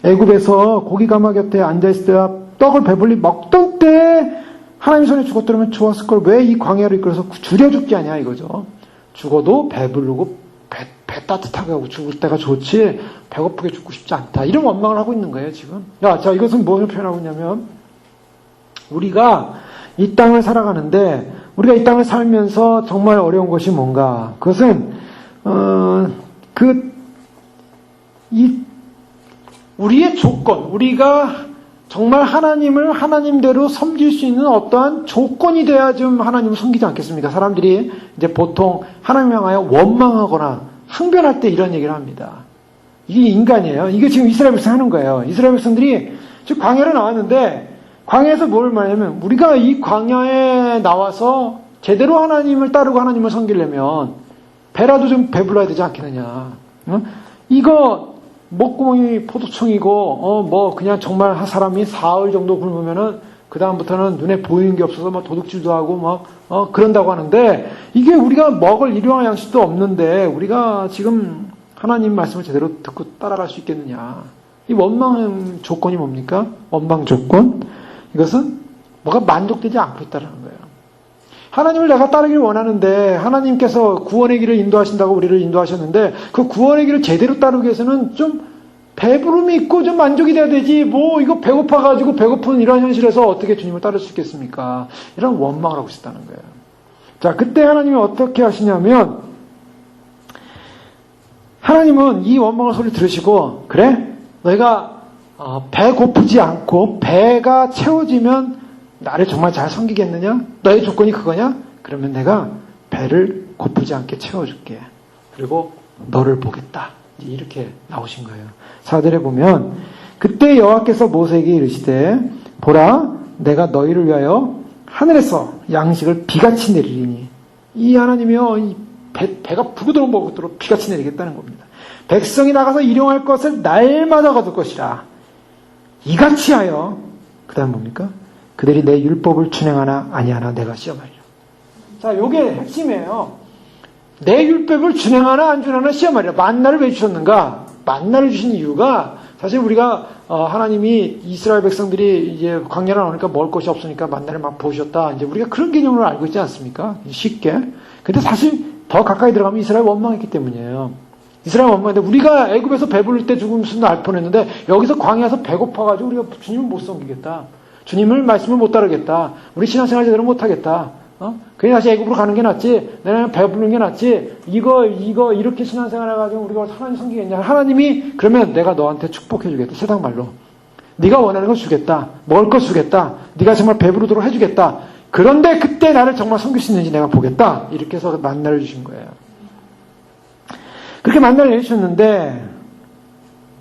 애굽에서 고기 가마 곁에 앉아있을 때와 떡을 배불리 먹던 때 하나님 손에 죽었더라면 좋았을 걸 왜 이 광야로 이끌어서 줄여 죽지 않냐 이거죠. 죽어도 배부르고 배 따뜻하게 하고 죽을 때가 좋지 배고프게 죽고 싶지 않다. 이런 원망을 하고 있는 거예요 지금. 자, 이것은 뭘 표현하고 있냐면 우리가 이 땅을 살아가는데 우리가 이 땅을 살면서 정말 어려운 것이 뭔가? 그것은 우리의 조건, 우리가 정말 하나님을 하나님대로 섬길 수 있는 어떠한 조건이 돼야 좀 하나님을 섬기지 않겠습니까? 사람들이 이제 보통 하나님 향하여 원망하거나 항변할 때 이런 얘기를 합니다. 이게 인간이에요. 이게 지금 이스라엘 백성 하는 거예요. 이스라엘 백성들이 지금 광야를 나왔는데 광야에서 뭘 말하냐면 우리가 이 광야에 나와서 제대로 하나님을 따르고 하나님을 섬기려면 배라도 좀 배불러야 되지 않겠느냐. 이거 목구멍이 포도청이고 그냥 정말 한 사람이 사흘 정도 굶으면은 그 다음부터는 눈에 보이는 게 없어서 막 도둑질도 하고 그런다고 하는데 이게 우리가 먹을 일용할 양식도 없는데 우리가 지금 하나님 말씀을 제대로 듣고 따라갈 수 있겠느냐. 이 원망 조건이 뭡니까? 원망 조건. 이것은 뭐가 만족되지 않고 있다는 거예요. 하나님을 내가 따르길 원하는데 하나님께서 구원의 길을 인도하신다고 우리를 인도하셨는데 그 구원의 길을 제대로 따르기 위해서는 좀 배부름이 있고 좀 만족이 돼야 되지 이거 배고파가지고 배고픈 이런 현실에서 어떻게 주님을 따를 수 있겠습니까? 이런 원망을 하고 있다는 거예요. 자, 그때 하나님이 어떻게 하시냐면 하나님은 이 원망의 소리를 들으시고, 그래? 너희가 배 고프지 않고 배가 채워지면 나를 정말 잘 섬기겠느냐? 너의 조건이 그거냐? 그러면 내가 배를 고프지 않게 채워줄게. 그리고 너를 보겠다. 이렇게 나오신 거예요. 4절에 보면 그때 여호와께서 모세에게 이르시되 보라 내가 너희를 위하여 하늘에서 양식을 비같이 내리리니 이 하나님이요 이 배가 부르도록 먹도록 비같이 내리겠다는 겁니다. 백성이 나가서 일용할 것을 날마다 거둘 것이라. 이같이 하여 그 다음 뭡니까? 그들이 내 율법을 준행하나 아니하나 내가 시험하리라. 자, 요게 핵심이에요. 내 율법을 준행하나 안 준행하나 시험하리라. 만나를 왜 주셨는가? 만나를 주신 이유가 사실 우리가 하나님이 이스라엘 백성들이 이제 광야를 나오니까 먹을 것이 없으니까 만나를 막 보셨다. 이제 우리가 그런 개념으로 알고 있지 않습니까? 쉽게. 근데 사실 더 가까이 들어가면 이스라엘 원망했기 때문이에요. 이스라엘 원망인데 우리가 애굽에서 배부를 때 죽음수도 알 뻔했는데 여기서 광야에서 배고파가지고 우리가 주님을 못 섬기겠다. 주님을 말씀을 못 따르겠다. 우리 신앙생활 제대로 못하겠다. 그냥 다시 애굽으로 가는 게 낫지. 내가 배부르는 게 낫지. 이거 이렇게 신앙생활 해가지고 우리가 하나님 섬기겠냐. 하나님이 그러면 내가 너한테 축복해 주겠다. 세상 말로. 네가 원하는 거 주겠다. 먹을 거 주겠다. 네가 정말 배부르도록 해주겠다. 그런데 그때 나를 정말 섬길 수 있는지 내가 보겠다. 이렇게 해서 만나를 주신 거예요. 그렇게 만나를 내주셨는데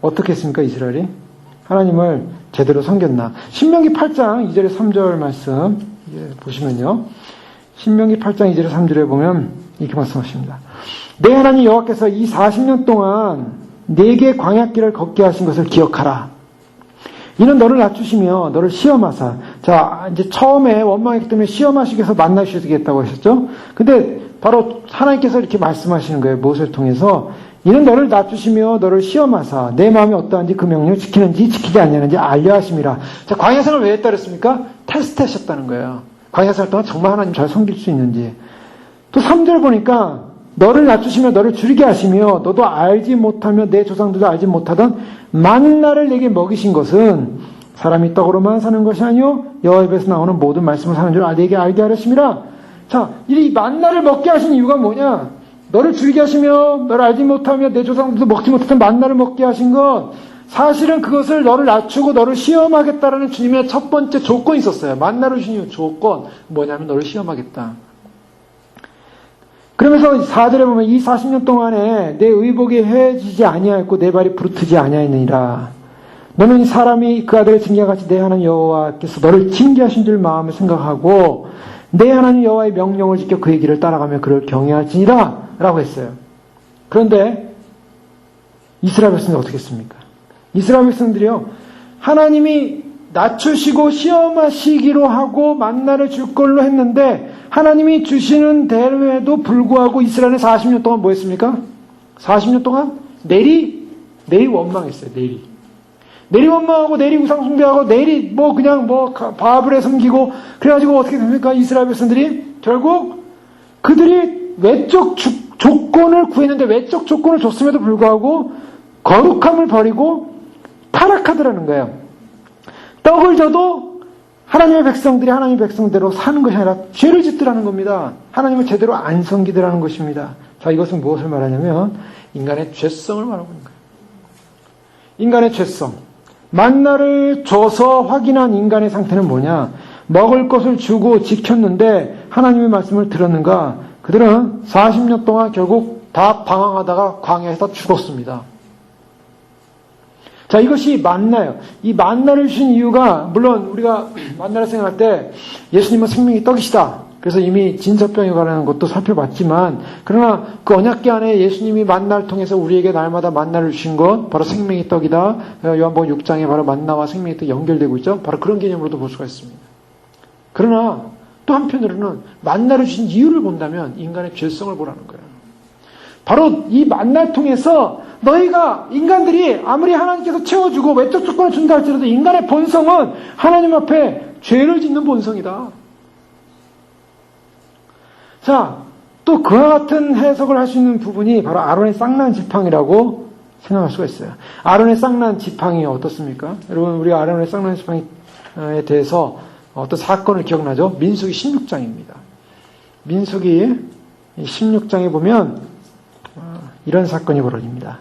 어떻게 했습니까? 이스라엘이? 하나님을 제대로 섬겼나? 신명기 8장 2절에 3절 말씀 보시면요. 신명기 8장 2절에 3절에 보면 이렇게 말씀하십니다. 내 하나님 여호와께서 이 40년 동안 내게 광야길을 걷게 하신 것을 기억하라. 이는 너를 낮추시며 너를 시험하사. 자, 이제 처음에 원망했기 때문에 시험하시기 위해서 만나주시겠다고 하셨죠? 근데 바로 하나님께서 이렇게 말씀하시는 거예요. 모세를 통해서. 이는 너를 낮추시며 너를 시험하사 내 마음이 어떠한지 그 명령을 지키는지 지키지 아니하는지 알려 하심이라. 자, 광야생활을 왜 했다 그랬습니까? 테스트 하셨다는 거예요. 광야생활 동안 정말 하나님 잘 섬길 수 있는지. 또 3절 보니까 너를 낮추시며 너를 줄이게 하시며 너도 알지 못하며 내 조상들도 알지 못하던 만나를 내게 먹이신 것은 사람이 떡으로만 사는 것이 아니요 여호와 입에서 나오는 모든 말씀을 사는 줄 내게 알게 하셨습니다. 자, 이 만나를 먹게 하신 이유가 뭐냐? 너를 줄이게 하시며 너를 알지 못하며 내 조상들도 먹지 못했던 만나를 먹게 하신 것, 사실은 그것을 너를 낮추고 너를 시험하겠다라는 주님의 첫 번째 조건이 있었어요. 만나를 주신 조건 뭐냐면 너를 시험하겠다. 그러면서 4절에 보면 이 40년 동안에 내 의복이 헤어지지 아니하였고 내 발이 부르트지 아니하였느니라. 너는 사람이 그 아들의 징계같이 내 하나님 여호와께서 너를 징계하신 줄 마음을 생각하고 내 하나님 여호와의 명령을 지켜 그의 길을 따라가며 그를 경외할지니라 라고 했어요. 그런데 이스라엘 백성들은 어떻게 했습니까? 이스라엘 백성들이요, 하나님이 낮추시고 시험하시기로 하고 만나를 줄 걸로 했는데 하나님이 주시는 대로에도 불구하고 이스라엘은 40년 동안 뭐 했습니까? 40년 동안 내리 원망했어요. 내리 원망하고 내리 우상 숭배하고 내리 바알에 섬기고 그래가지고 어떻게 됩니까? 이스라엘 백성들이 결국 그들이 외적 조건을 구했는데 외적 조건을 줬음에도 불구하고 거룩함을 버리고 타락하더라는 거예요. 떡을 줘도 하나님의 백성들이 하나님의 백성대로 사는 것이 아니라 죄를 짓더라는 겁니다. 하나님을 제대로 안 섬기더라는 것입니다. 자, 이것은 무엇을 말하냐면 인간의 죄성을 말하고 있는 거예요. 인간의 죄성. 만나를 줘서 확인한 인간의 상태는 뭐냐? 먹을 것을 주고 지켰는데 하나님의 말씀을 들었는가? 그들은 40년 동안 결국 다 방황하다가 광야에서 죽었습니다. 자, 이것이 만나요. 이 만나를 주신 이유가, 물론 우리가 만나를 생각할 때 예수님은 생명이 떡이시다. 그래서 이미 진설병에 관한 것도 살펴봤지만, 그러나 그 언약궤 안에 예수님이 만나를 통해서 우리에게 날마다 만나를 주신 것, 바로 생명의 떡이다. 요한복음 6장에 바로 만나와 생명의 떡이 연결되고 있죠. 바로 그런 개념으로도 볼 수가 있습니다. 그러나 또 한편으로는 만나를 주신 이유를 본다면 인간의 죄성을 보라는 거예요. 바로 이 만나를 통해서 너희가 인간들이 아무리 하나님께서 채워주고 외적 조건을 준다 할지라도 인간의 본성은 하나님 앞에 죄를 짓는 본성이다. 자, 또 그와 같은 해석을 할 수 있는 부분이 바로 아론의 쌍난 지팡이라고 생각할 수가 있어요. 아론의 쌍난 지팡이 어떻습니까? 여러분, 우리가 아론의 쌍난 지팡이에 대해서 어떤 사건을 기억나죠? 민수기 16장입니다. 민수기 16장에 보면 이런 사건이 벌어집니다.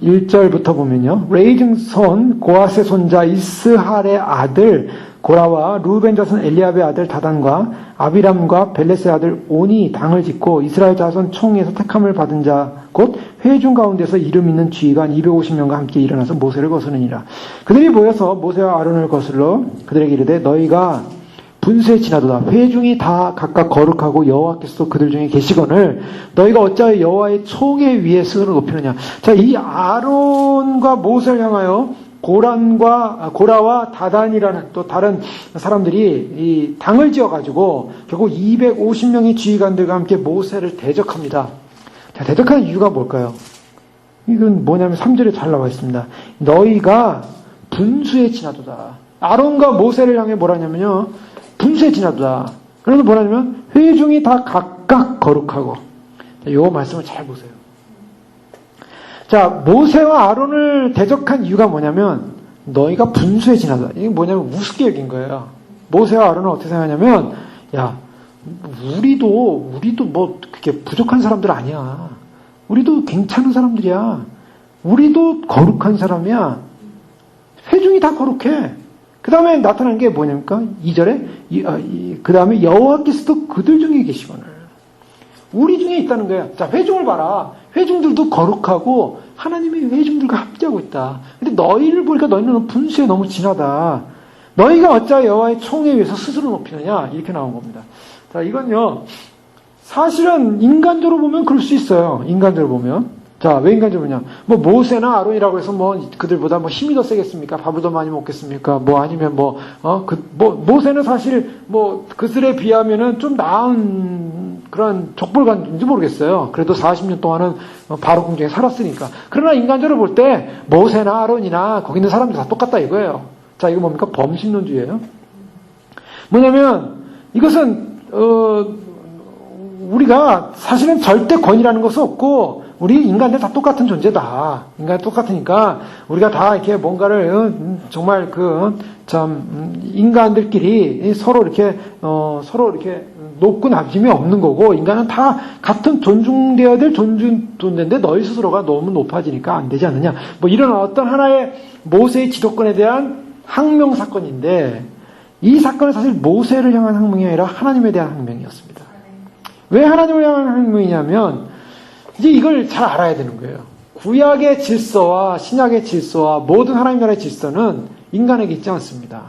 1절부터 보면요. 레이징 손 고앗의 손자 이스할의 아들 고라와 루벤 자손 엘리압의 아들 다단과 아비람과 벨레스의 아들 온이 당을 짓고 이스라엘 자손 총에서 택함을 받은 자 곧 회중 가운데서 이름 있는 지휘관 250명과 함께 일어나서 모세를 거스르니라. 그들이 모여서 모세와 아론을 거슬러 그들에게 이르되 너희가 분수에 지나도다. 회중이 다 각각 거룩하고 여호와께서도 그들 중에 계시거늘 너희가 어찌하여 여호와의 총에 위에 스스로 높이느냐. 자, 이 아론과 모세를 향하여 고라와 다단이라는 또 다른 사람들이 이 당을 지어가지고 결국 250명의 지휘관들과 함께 모세를 대적합니다. 자, 대적하는 이유가 뭘까요? 이건 뭐냐면 3절에 잘 나와 있습니다. 너희가 분수에 지나도다. 아론과 모세를 향해 뭐라냐면요. 분수에 지나도다. 그래서 뭐라냐면 회중이 다 각각 거룩하고. 이 말씀을 잘 보세요. 자, 모세와 아론을 대적한 이유가 뭐냐면 너희가 분수에 지나도다. 이게 뭐냐면 우습게 여긴 거예요. 모세와 아론은 어떻게 생각하냐면 야, 우리도 뭐 그렇게 부족한 사람들 아니야. 우리도 괜찮은 사람들이야. 우리도 거룩한 사람이야. 회중이 다 거룩해. 그 다음에 나타난 게 뭐냐니까? 2절에, 그 다음에 여호와께서도 그들 중에 계시거늘. 우리 중에 있다는 거야. 자, 회중을 봐라. 회중들도 거룩하고 하나님이 회중들과 함께하고 있다. 근데 너희를 보니까 너희는 분수에 너무 진하다. 너희가 어찌하여 여호와의 총에 의해서 스스로 높이느냐? 이렇게 나온 겁니다. 자, 이건요. 사실은 인간적으로 보면 그럴 수 있어요. 인간적으로 보면. 자, 왜 인간적으로 보냐? 뭐 모세나 아론이라고 해서 뭐 그들보다 뭐 힘이 더 세겠습니까? 밥을 더 많이 먹겠습니까? 뭐 아니면 모세는 사실 뭐 그들에 비하면은 좀 나은 그런 족벌관인지 모르겠어요. 그래도 40년 동안은 바로 궁정에 살았으니까. 그러나 인간적으로 볼 때 모세나 아론이나 거기 있는 사람들 다 똑같다 이거예요. 자, 이거 뭡니까? 범신론주의예요. 뭐냐면 이것은 우리가 사실은 절대 권위라는 것은 없고 우리 인간들 다 똑같은 존재다. 인간 똑같으니까 우리가 다 이렇게 뭔가를 정말 인간들끼리 서로 이렇게 높고 낮음이 없는 거고 인간은 다 같은 존중되어야 될 존재인데 너희 스스로가 너무 높아지니까 안 되지 않느냐. 뭐 이런 어떤 하나의 모세의 지도권에 대한 항명 사건인데 이 사건은 사실 모세를 향한 항명이 아니라 하나님에 대한 항명이었습니다. 왜 하나님을 향한 항명이냐면 이제 이걸 잘 알아야 되는 거예요. 구약의 질서와 신약의 질서와 모든 하나님 나라의 질서는 인간에게 있지 않습니다.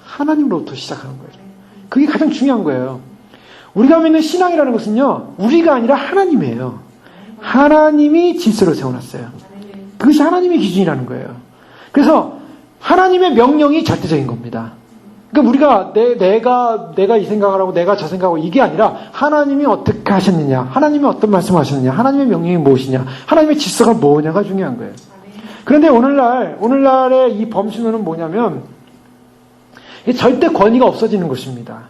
하나님으로부터 시작하는 거예요. 그게 가장 중요한 거예요. 우리가 믿는 신앙이라는 것은요. 우리가 아니라 하나님이에요. 하나님이 질서를 세워놨어요. 그것이 하나님의 기준이라는 거예요. 그래서 하나님의 명령이 절대적인 겁니다. 그러니까 우리가 내가 이 생각을 하고 내가 저 생각하고 이게 아니라 하나님이 어떻게 하셨느냐, 하나님이 어떤 말씀을 하셨느냐, 하나님의 명령이 무엇이냐, 하나님의 질서가 뭐냐가 중요한 거예요. 그런데 오늘날의 이 범신론은 뭐냐면 절대 권위가 없어지는 것입니다.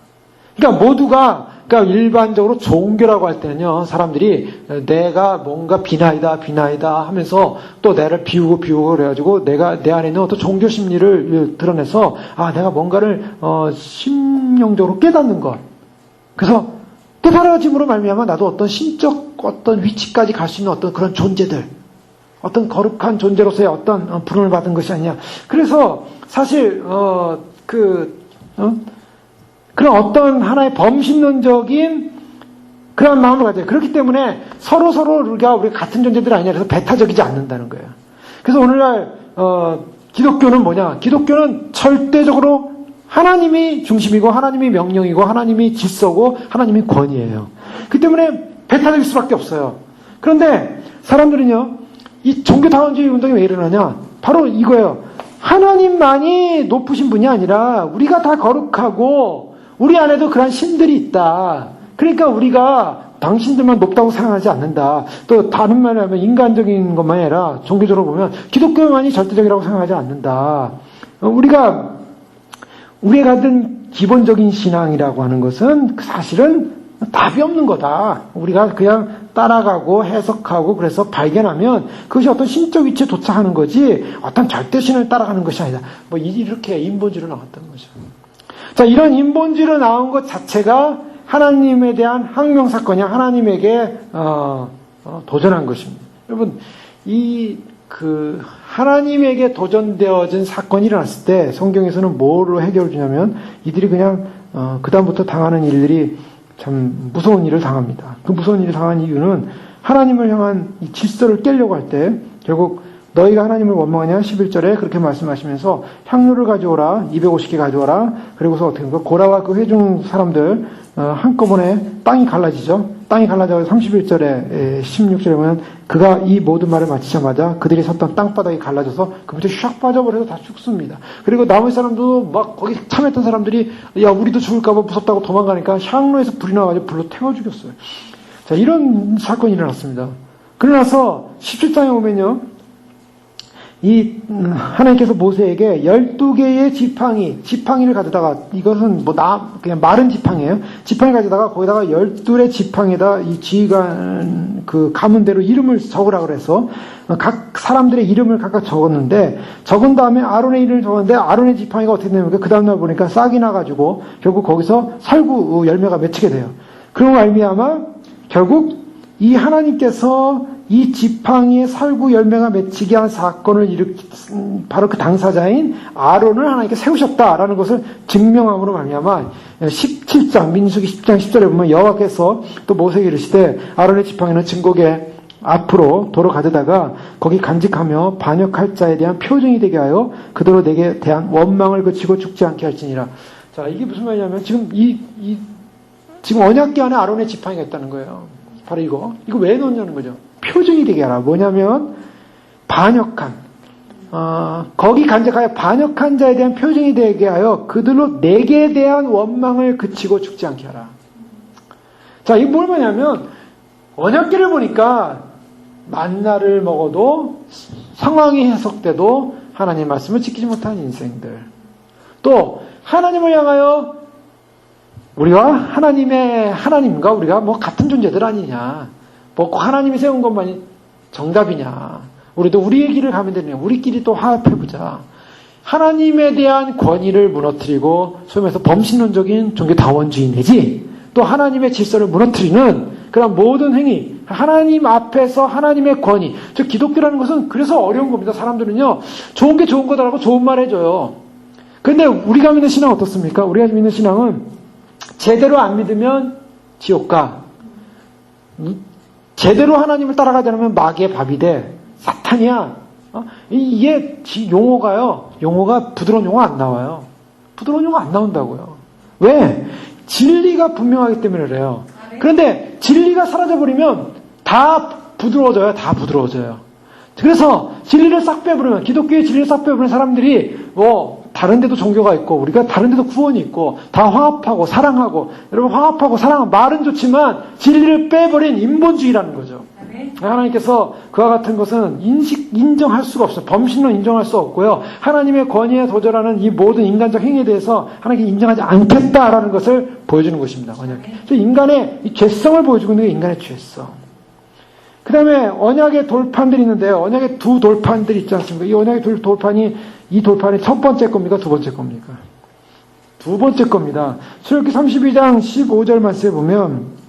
그러니까 모두가 일반적으로 종교라고 할 때는요, 사람들이 내가 뭔가 비나이다 하면서 또 나를 비우고 그래가지고 내 안에 있는 어떤 종교 심리를 드러내서 내가 뭔가를 심령적으로 깨닫는 것. 그래서 깨달아짐으로 말미암아 나도 어떤 신적 어떤 위치까지 갈 수 있는 어떤 그런 존재들, 어떤 거룩한 존재로서의 어떤 부름을 받은 것이 아니냐. 그래서 사실 그런 어떤 하나의 범신론적인 그런 마음을 가져요. 그렇기 때문에 서로 우리가 같은 존재들이 아니냐 그래서 배타적이지 않는다는 거예요. 그래서 오늘날 기독교는 뭐냐? 기독교는 절대적으로 하나님이 중심이고 하나님이 명령이고 하나님이 질서고 하나님이 권위예요. 그렇기 때문에 배타적일 수밖에 없어요. 그런데 사람들은요, 이 종교다원주의 운동이 왜 일어나냐? 바로 이거예요. 하나님만이 높으신 분이 아니라 우리가 다 거룩하고 우리 안에도 그런 신들이 있다. 그러니까 우리가 당신들만 높다고 생각하지 않는다. 또 다른 말로 하면 인간적인 것만 아니라 종교적으로 보면 기독교만이 절대적이라고 생각하지 않는다. 우리가 가진 기본적인 신앙이라고 하는 것은 사실은 답이 없는 거다. 우리가 그냥 따라가고 해석하고 그래서 발견하면 그것이 어떤 신적 위치에 도착하는 거지 어떤 절대신을 따라가는 것이 아니다. 뭐 이렇게 인본주의로 나왔던 거죠. 자, 이런 인본주의로 나온 것 자체가 하나님에 대한 항명사건이야. 하나님에게 도전한 것입니다. 여러분, 하나님에게 도전되어진 사건이 일어났을 때 성경에서는 뭐로 해결을 주냐면 이들이 그냥, 그다음부터 당하는 일들이 참 무서운 일을 당합니다. 그 무서운 일을 당한 이유는 하나님을 향한 이 질서를 깨려고 할 때 결국 너희가 하나님을 원망하냐 11절에 그렇게 말씀하시면서 향료를 가져오라 250개 가져오라 그리고서 어떻게 하는 거야? 고라와 그 회중 사람들 한꺼번에 땅이 갈라지죠. 땅이 갈라져서 31절에 16절에 보면 그가 이 모든 말을 마치자마자 그들이 섰던 땅바닥이 갈라져서 그부터 샥 빠져버려서 다 죽습니다. 그리고 나머지 사람도 막 거기 참했던 사람들이 야 우리도 죽을까봐 무섭다고 도망가니까 향로에서 불이 나가지고 불로 태워 죽였어요. 자, 이런 사건이 일어났습니다. 그러나서 17장에 보면요. 하나님께서 모세에게 12개의 지팡이를 가져다가, 이것은 그냥 마른 지팡이에요. 지팡이 가져다가 거기다가 12의 지팡이에다 이 지휘관, 가문대로 이름을 적으라 그래서 각 사람들의 이름을 각각 적었는데, 적은 다음에 아론의 이름을 적었는데, 아론의 지팡이가 어떻게 되냐면, 그 다음날 보니까 싹이 나가지고, 결국 거기서 살구 열매가 맺히게 돼요. 그런 알미야마, 결국 이 하나님께서 이 지팡이의 살구 열매가 맺히게 한 사건을 바로 그 당사자인 아론을 하나님께 세우셨다라는 것을 증명함으로 말미암아 17장 민수기 10장 10절에 보면 여호와께서 또 모세에게 이르시되 아론의 지팡이는 증거계 앞으로 도로 가져다가 거기 간직하며 반역할 자에 대한 표징이 되게 하여 그대로 내게 대한 원망을 그치고 죽지 않게 할지니라. 자, 이게 무슨 말이냐면 지금 언약궤 안에 아론의 지팡이가 있다는 거예요. 바로 이거 왜 넣냐는 거죠. 표징이 되게 하라. 뭐냐면 반역한 거기 간직하여 반역한 자에 대한 표징이 되게 하여 그들로 내게 대한 원망을 그치고 죽지 않게 하라. 자, 이게 뭘 뭐냐면 언약궤를 보니까 만나를 먹어도 상황이 해석돼도 하나님 말씀을 지키지 못한 인생들, 또 하나님을 향하여 우리와 하나님과 우리가 뭐 같은 존재들 아니냐, 뭐 하나님이 세운 것만이 정답이냐, 우리도 우리의 길을 가면 되느냐, 우리끼리 또 화합해보자. 하나님에 대한 권위를 무너뜨리고 소위 말해서 범신론적인 종교다원주의 내지 또 하나님의 질서를 무너뜨리는 그런 모든 행위, 하나님 앞에서 하나님의 권위, 즉 기독교라는 것은 그래서 어려운 겁니다. 사람들은요, 좋은 게 좋은 거다라고 좋은 말 해줘요. 근데 우리가 믿는 신앙은 어떻습니까? 우리가 믿는 신앙은 제대로 안 믿으면 지옥 가. 제대로 하나님을 따라가지 않으면 마귀의 밥이 돼. 사탄이야. 이게 용어가 부드러운 용어 안 나와요. 부드러운 용어 안 나온다고요. 왜? 진리가 분명하기 때문에 그래요. 그런데 진리가 사라져버리면 다 부드러워져요. 다 부드러워져요. 그래서 진리를 싹 빼버리면, 기독교의 진리를 싹 빼버리는 사람들이 다른 데도 종교가 있고 우리가 다른 데도 구원이 있고 다 화합하고 사랑하고, 여러분 화합하고 사랑은 말은 좋지만 진리를 빼버린 인본주의라는 거죠. 하나님께서 그와 같은 것은 인정할 수가 없어요. 범신론 인정할 수 없고요. 하나님의 권위에 도전하는 이 모든 인간적 행위에 대해서 하나님께 인정하지 않겠다라는 것을 보여주는 것입니다. 그래서 인간의 이 죄성을 보여주고 있는 게 인간의 죄성. 그 다음에 언약의 돌판들이 있는데요. 언약의 두 돌판들이 있지 않습니까? 이 언약의 이 돌판이 첫 번째 겁니까? 두 번째 겁니까? 두 번째 겁니다. 출애굽기 32장 15절 말씀에 보면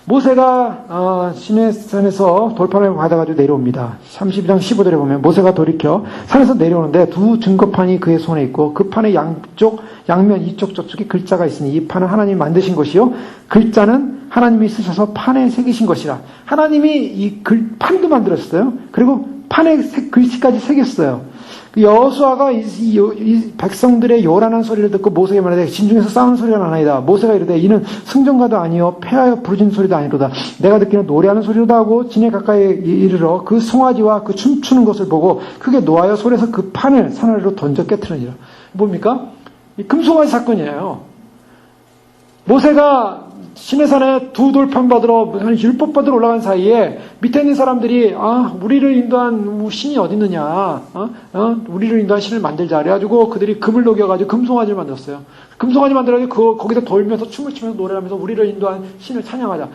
모세가 시내산에서 돌판을 받아가지고 내려옵니다. 32장 15절에 보면 모세가 돌이켜 산에서 내려오는데 두 증거판이 그의 손에 있고 그 판의 양면 이쪽 저쪽에 글자가 있으니 이 판은 하나님이 만드신 것이요 글자는 하나님이 쓰셔서 판에 새기신 것이라. 하나님이 이 판도 만들었어요. 그리고 판에 글씨까지 새겼어요. 여호수아가 이 백성들의 요란한 소리를 듣고 모세에게 말하되 진중에서 싸우는 소리가 나나이다. 모세가 이르되 이는 승전가도 아니요 패하여 부르짖는 소리도 아니로다. 내가 듣기는 노래하는 소리로다 하고 진에 가까이 이르러 그 송아지와 그 춤추는 것을 보고 크게 노하여 소리에서 그 판을 산 아래로 던져 깨트리니라. 뭡니까? 이 금송아지 사건이에요. 모세가 시내산에 두 돌판 받으러 율법 받으러 올라간 사이에 밑에 있는 사람들이 우리를 인도한 신이 어디 있느냐, 우리를 인도한 신을 만들자 그래가지고 그들이 금을 녹여가지고 금송아지를 만들었어요. 금송아지 만들어가지고 거기서 돌면서 춤을 추면서 노래하면서 우리를 인도한 신을 찬양하자.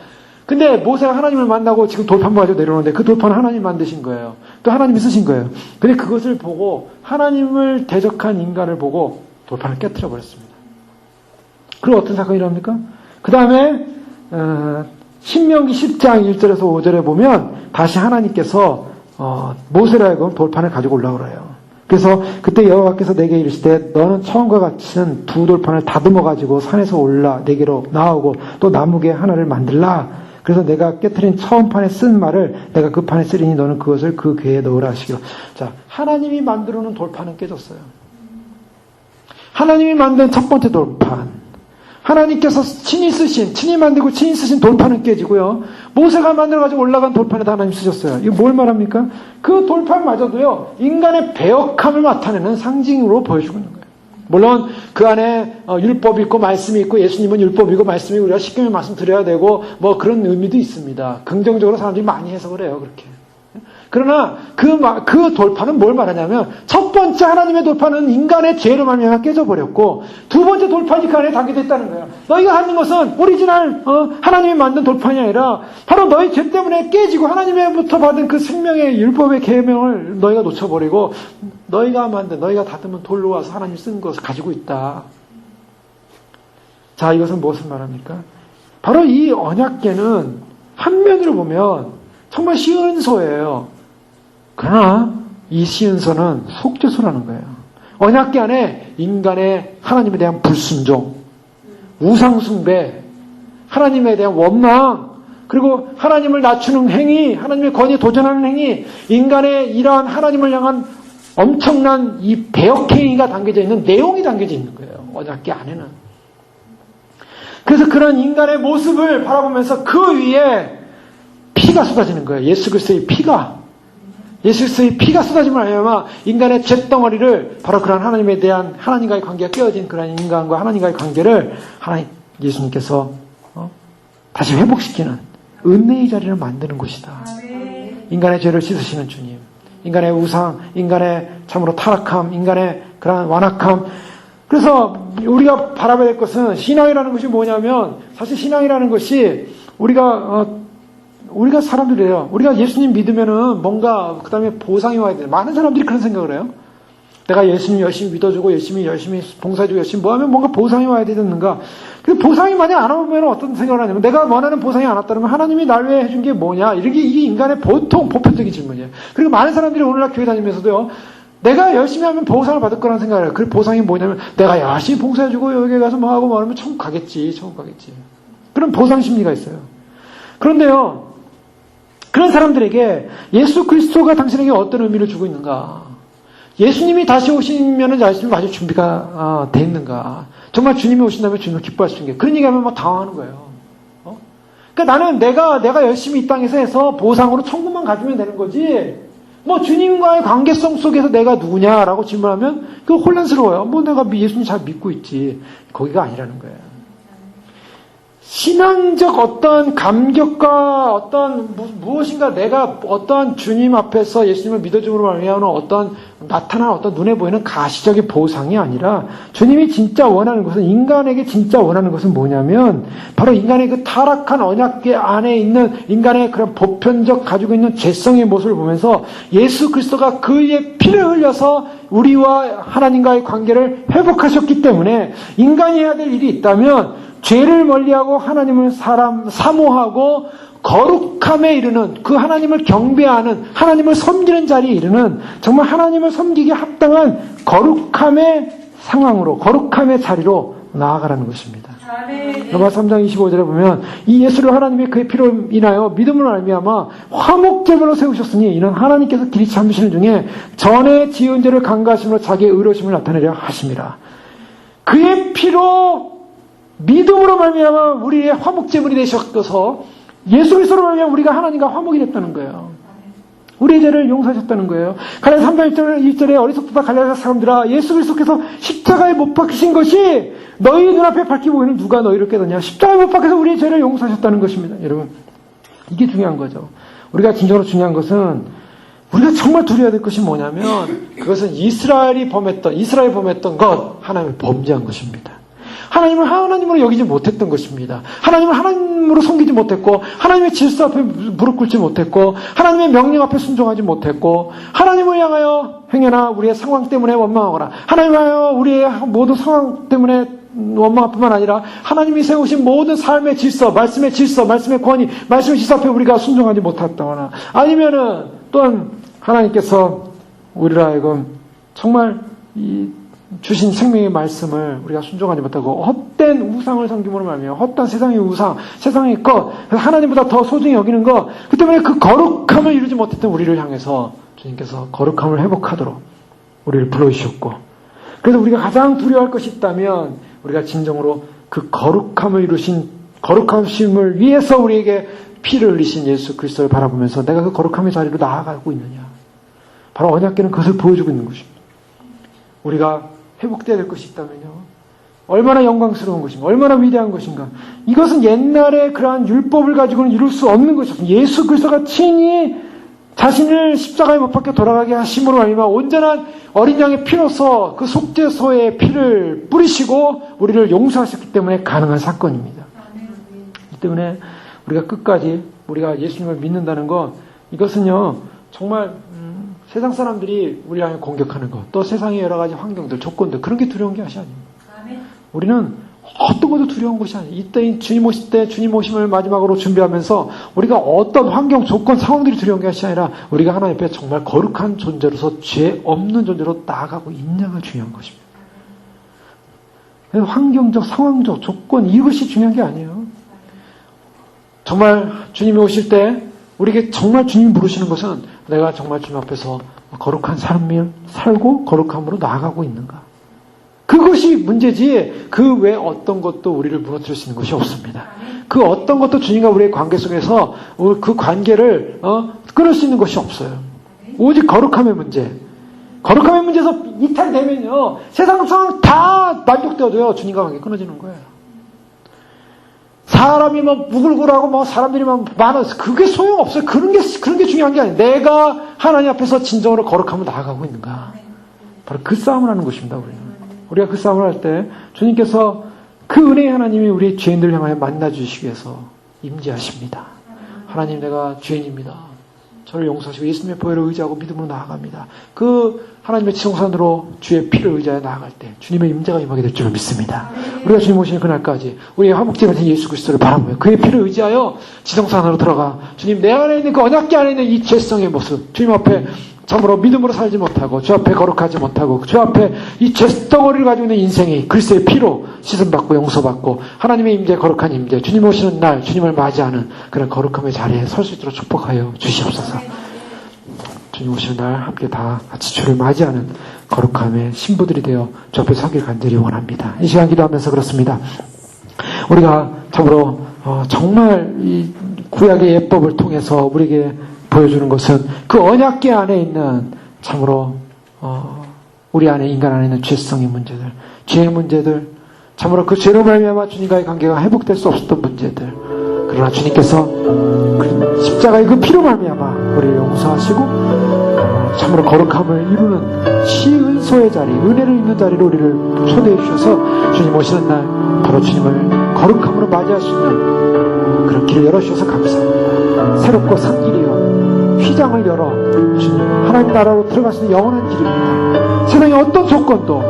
근데 모세가 하나님을 만나고 지금 돌판 가지고 내려오는데 그 돌판은 하나님 만드신 거예요. 또 하나님이 쓰신 거예요. 근데 그것을 보고 하나님을 대적한 인간을 보고 돌판을 깨트려 버렸습니다. 그리고 어떤 사건이 일어납니까? 그 다음에 신명기 10장 1절에서 5절에 보면 다시 하나님께서 모세로 하여금 돌판을 가지고 올라오래요. 그래서 그때 여호와께서 내게 이르시되 너는 처음과 같은 두 돌판을 다듬어 가지고 산에서 올라 내게로 나오고 또 나무개 하나를 만들라. 그래서 내가 깨트린 처음 판에 쓴 말을 내가 그 판에 쓰리니 너는 그것을 그 궤에 넣으라 하시기로. 자, 하나님이 만들어 놓은 돌판은 깨졌어요. 하나님이 만든 첫 번째 돌판. 하나님께서 친히 만들고 친히 쓰신 돌판은 깨지고요. 모세가 만들어가지고 올라간 돌판에다 하나님 쓰셨어요. 이거 뭘 말합니까? 그 돌판마저도요, 인간의 배역함을 나타내는 상징으로 보여주고 있는 거예요. 물론 그 안에 율법이 있고 말씀이 있고 예수님은 율법이고 말씀이 우리가 십계명 말씀 드려야 되고 뭐 그런 의미도 있습니다. 긍정적으로 사람들이 많이 해석을 해요. 그렇게. 그러나 그 돌판은 뭘 말하냐면 첫 번째 하나님의 돌판은 인간의 죄로 말미암아 깨져버렸고 두 번째 돌판이 그 안에 담겨져 있다는 거예요. 너희가 하는 것은 오리지널 하나님이 만든 돌판이 아니라 바로 너희 죄 때문에 깨지고 하나님으로부터 받은 그 생명의 율법의 계명을 너희가 놓쳐버리고 너희가 다듬은 돌로 와서 하나님이 쓴 것을 가지고 있다. 자, 이것은 무엇을 말합니까? 바로 이 언약궤는 한면으로 보면 정말 시은소예요. 그러나 이 시은서는 속죄소라는 거예요. 언약궤 안에 인간의 하나님에 대한 불순종, 우상숭배, 하나님에 대한 원망, 그리고 하나님을 낮추는 행위, 하나님의 권위에 도전하는 행위, 인간의 이러한 하나님을 향한 엄청난 이 배역행위가 담겨져 있는 내용이 담겨져 있는 거예요. 언약궤 안에는. 그래서 그런 인간의 모습을 바라보면서 그 위에 피가 쏟아지는 거예요. 예수 그리스도의 피가. 예수 그리스도의 피가 쏟아짐을 하여마 인간의 잿덩어리를 바로 그런 하나님에 대한 하나님과의 관계가 깨어진 그런 인간과 하나님과의 관계를 예수님께서 다시 회복시키는 은혜의 자리를 만드는 곳이다. 인간의 죄를 씻으시는 주님, 인간의 우상, 인간의 참으로 타락함, 인간의 그런 완악함. 그래서 우리가 바라봐야 될 것은 신앙이라는 것이 뭐냐면 사실 신앙이라는 것이 우리가 사람들이에요. 우리가 예수님 믿으면은 뭔가 그 다음에 보상이 와야 돼. 많은 사람들이 그런 생각을 해요. 내가 예수님 열심히 믿어주고 열심히 봉사해주고 열심히 뭐하면 뭔가 보상이 와야 되는가. 근데 보상이 만약 안 오면 어떤 생각을 하냐면 내가 원하는 보상이 안 왔다면 하나님이 날 위해 해준 게 뭐냐. 이게 인간의 보통 보편적인 질문이에요. 그리고 많은 사람들이 오늘날 교회 다니면서도요. 내가 열심히 하면 보상을 받을 거라는 생각을 해요. 그 보상이 뭐냐면 내가 열심히 봉사해주고 여기 가서 뭐하고 뭐하면 천국 가겠지. 그런 보상 심리가 있어요. 그런데요. 그런 사람들에게 예수 그리스도가 당신에게 어떤 의미를 주고 있는가? 예수님이 다시 오시면은 예수님 아직 준비가 돼 있는가? 정말 주님이 오신다면 주님을 기뻐할 수 있는 게 그런 얘기하면 막 당황하는 거예요. 그러니까 나는 내가 열심히 이 땅에서 해서 보상으로 천국만 가지면 되는 거지. 뭐 주님과의 관계성 속에서 내가 누구냐라고 질문하면 그거 혼란스러워요. 뭐 내가 예수님 잘 믿고 있지. 거기가 아니라는 거예요. 신앙적 어떤 감격과 어떤 무엇인가 내가 어떤 주님 앞에서 예수님을 믿어줌으로 말미암아 어떤 나타난 어떤 눈에 보이는 가시적인 보상이 아니라 주님이 진짜 원하는 것은 인간에게 진짜 원하는 것은 뭐냐면 바로 인간의 그 타락한 언약궤 안에 있는 인간의 그런 보편적 가지고 있는 죄성의 모습을 보면서 예수 그리스도가 그의 피를 흘려서 우리와 하나님과의 관계를 회복하셨기 때문에 인간이 해야 될 일이 있다면 죄를 멀리하고 하나님을 사모하고 거룩함에 이르는 그 하나님을 경배하는 하나님을 섬기는 자리에 이르는 정말 하나님을 섬기기에 합당한 거룩함의 상황으로 거룩함의 자리로 나아가라는 것입니다. 로마 3장 25절에 보면 이 예수를 하나님의 그의 피로 인하여 믿음으로 말미암아 화목제물로 세우셨으니 이는 하나님께서 길이 참으시는 중에 전에 지은 죄를 간과하심으로 자기의 의로우심을 나타내려 하심이라. 그의 피로 믿음으로 말미암아 우리의 화목제물이 되셨어서 예수 그리스도로 말미암아 우리가 하나님과 화목이 됐다는 거예요. 우리의 죄를 용서하셨다는 거예요. 갈라디아 3장 1절에 어리석다 갈라디아 사람들아 예수 그리스도께서 십자가에 못 박히신 것이 너희 눈앞에 밝히고 보이는 누가 너희를 깨닫냐. 십자가에 못 박혀서 우리의 죄를 용서하셨다는 것입니다. 여러분 이게 중요한 거죠. 우리가 진정으로 중요한 것은 우리가 정말 두려워야 될 것이 뭐냐면 그것은 이스라엘이 범했던 것 하나님을 범죄한 것입니다. 하나님을 하나님으로 여기지 못했던 것입니다. 하나님을 하나님으로 섬기지 못했고 하나님의 질서 앞에 무릎 꿇지 못했고 하나님의 명령 앞에 순종하지 못했고 하나님을 향하여 행여나 우리의 상황 때문에 원망하거나 하나님을 향하여 우리의 모든 상황 때문에 원망뿐만 아니라 하나님이 세우신 모든 삶의 질서, 말씀의 권위, 말씀의 질서 앞에 우리가 순종하지 못했다거나 아니면은 또한 하나님께서 우리로 하여금 정말 이 주신 생명의 말씀을 우리가 순종하지 못하고 헛된 우상을 섬김으로 말미암아 헛된 세상의 우상, 세상의 것, 하나님보다 더 소중히 여기는 것, 그 때문에 그 거룩함을 이루지 못했던 우리를 향해서 주님께서 거룩함을 회복하도록 우리를 불러주셨고, 그래서 우리가 가장 두려워할 것이 있다면 우리가 진정으로 그 거룩함을 이루신 거룩함심을 위해서 우리에게 피를 흘리신 예수 그리스도를 바라보면서 내가 그 거룩함의 자리로 나아가고 있느냐, 바로 언약궤는 그것을 보여주고 있는 것입니다. 우리가 회복되어야 될 것이 있다면요, 얼마나 영광스러운 것인가, 얼마나 위대한 것인가. 이것은 옛날에 그러한 율법을 가지고는 이룰 수 없는 것이었습니다. 예수 그리스도가 친히 자신을 십자가에 못 박혀 돌아가게 하심으로 말미암아 온전한 어린 양의 피로서 그 속죄소에 피를 뿌리시고 우리를 용서하셨기 때문에 가능한 사건입니다. 이 때문에 우리가 끝까지 우리가 예수님을 믿는다는 것, 이것은요 정말 세상 사람들이 우리 향해 공격하는 것, 또 세상의 여러 가지 환경들, 조건들, 그런 게 두려운 것이 아닙니다. 우리는 어떤 것도 두려운 것이 아니에요. 이때 주님 오실 때 주님 오심을 마지막으로 준비하면서 우리가 어떤 환경, 조건, 상황들이 두려운 것이 아니라 우리가 하나님 앞에 정말 거룩한 존재로서 죄 없는 존재로 나아가고 있냐가 중요한 것입니다. 환경적, 상황적, 조건, 이것이 중요한 게 아니에요. 정말 주님이 오실 때 우리에게 정말 주님이 부르시는 것은 내가 정말 주님 앞에서 거룩한 삶을 살고 거룩함으로 나아가고 있는가. 그것이 문제지 그 외 어떤 것도 우리를 무너뜨릴 수 있는 것이 없습니다. 그 어떤 것도 주님과 우리의 관계 속에서 그 관계를 끊을 수 있는 것이 없어요. 오직 거룩함의 문제. 거룩함의 문제에서 이탈되면요 세상 상황 다 만족되어도요 주님과 관계 끊어지는 거예요. 사람이 막 무글무글하고 뭐 사람들이 막 많아서 그게 소용없어요. 그런 게 중요한 게 아니에요. 내가 하나님 앞에서 진정으로 거룩함으로 나아가고 있는가. 바로 그 싸움을 하는 것입니다. 우리가 그 싸움을 할 때 주님께서 그 은혜의 하나님이 우리 죄인들을 향하여 만나주시기 위해서 임재하십니다. 하나님, 내가 죄인입니다. 저를 용서하시고 예수님의 보혈을 의지하고 믿음으로 나아갑니다. 그 하나님의 지성산으로 주의 피를 의지하여 나아갈 때 주님의 임재가 임하게 될 줄을 믿습니다. 우리가 주님 오시는 그날까지 우리의 화목제 같은 예수 그리스도를 바라보며 그의 피를 의지하여 지성산으로 들어가 주님 내 안에 있는 그 언약궤 안에 있는 이 죄성의 모습, 주님 앞에 참으로 믿음으로 살지 못하고 주 앞에 거룩하지 못하고 주 앞에 이 죄덩어리를 가지고 있는 인생이 그리스도의 피로 씻음받고 용서받고 하나님의 임재, 거룩한 임재, 주님 오시는 날 주님을 맞이하는 그런 거룩함의 자리에 설 수 있도록 축복하여 주시옵소서. 주님 오시는 날 함께 다 같이 주를 맞이하는 거룩함의 신부들이 되어 주 앞에 서길 간절히 원합니다. 이 시간 기도하면서 그렇습니다. 우리가 참으로 정말 이 구약의 예법을 통해서 우리에게 보여주는 것은 그 언약궤 안에 있는 참으로 우리 안에 인간 안에 있는 죄성의 문제들, 죄의 문제들, 참으로 그 죄로 말미암아 주님과의 관계가 회복될 수 없었던 문제들. 그러나 주님께서 그 십자가의 그 피로 말미암아 우리를 용서하시고 참으로 거룩함을 이루는 시은소의 자리, 은혜를 입는 자리로 우리를 초대해 주셔서 주님 오시는 날 바로 주님을 거룩함으로 맞이할 수 있는 그런 길을 열어주셔서 감사합니다. 새롭고 산 길이요 휘장을 열어 주님 하나님 나라로 들어갈 수 있는 영원한 길입니다. 세상의 어떤 조건도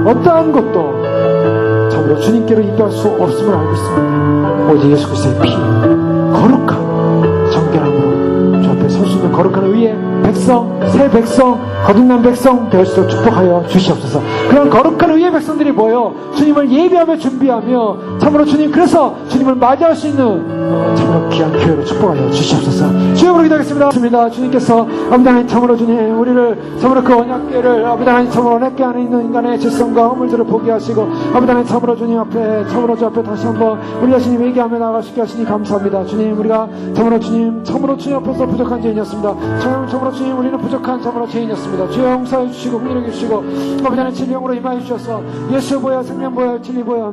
어떠한 것도 참으로 주님께로 인도할 수 없음을 알고 있습니다. 오직 예수 그리스도의 피, 거룩한 정결함으로 주 앞에 설 수 있는 거룩한 의의 백성, 새 백성, 거듭난 백성 되어 있도록 축복하여 주시옵소서. 그런 거룩한 의의 백성들이 모여 주님을 예배하며 준비하며 참으로 주님, 그래서 주님을 맞이할 수 있는 참으로 귀한 교회로 축복하여 주시옵소서. 주여 기도하겠습니다. 주님께서 아버지 하나님 참으로 주님 우리를 참으로 그 언약궤를 아버지 하나님 참으로 언약궤 안에 있는 인간의 죄성과 허물들을 보게 하시고 아버지 하나님 참으로 주님 앞에 참으로 주 앞에 다시 한번 우리 자신이 회개하며 나아갈 수 있게 하시니 감사합니다. 주님, 우리가 참으로 주님 앞에서 부족한 죄인이었습니다. 참으로 주님 우리는 부족한 참으로 죄인이었습니다. 주여 용서해 주시고 긍휼해 주시고 아버지 하나님 진령으로 임하여 주셔서 예수 보여 생명 보여 진리 보여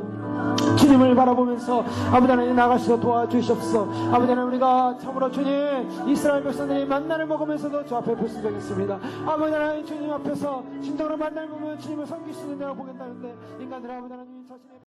주님을 바라보면서 아버지 하나님 나아갈 수 있도록 도와주시옵소서. 아버지 하나님 우리가 참으로 주님 이스라엘 백성들이 만나를 먹으면서도 주 앞에 불순종했습니다. 아버지 하나님 주님 앞에서 진정으로 만나를 보면 주님을 섬길 수 있는 데가 보겠다는데 인간들은 아버지 하나님 자신의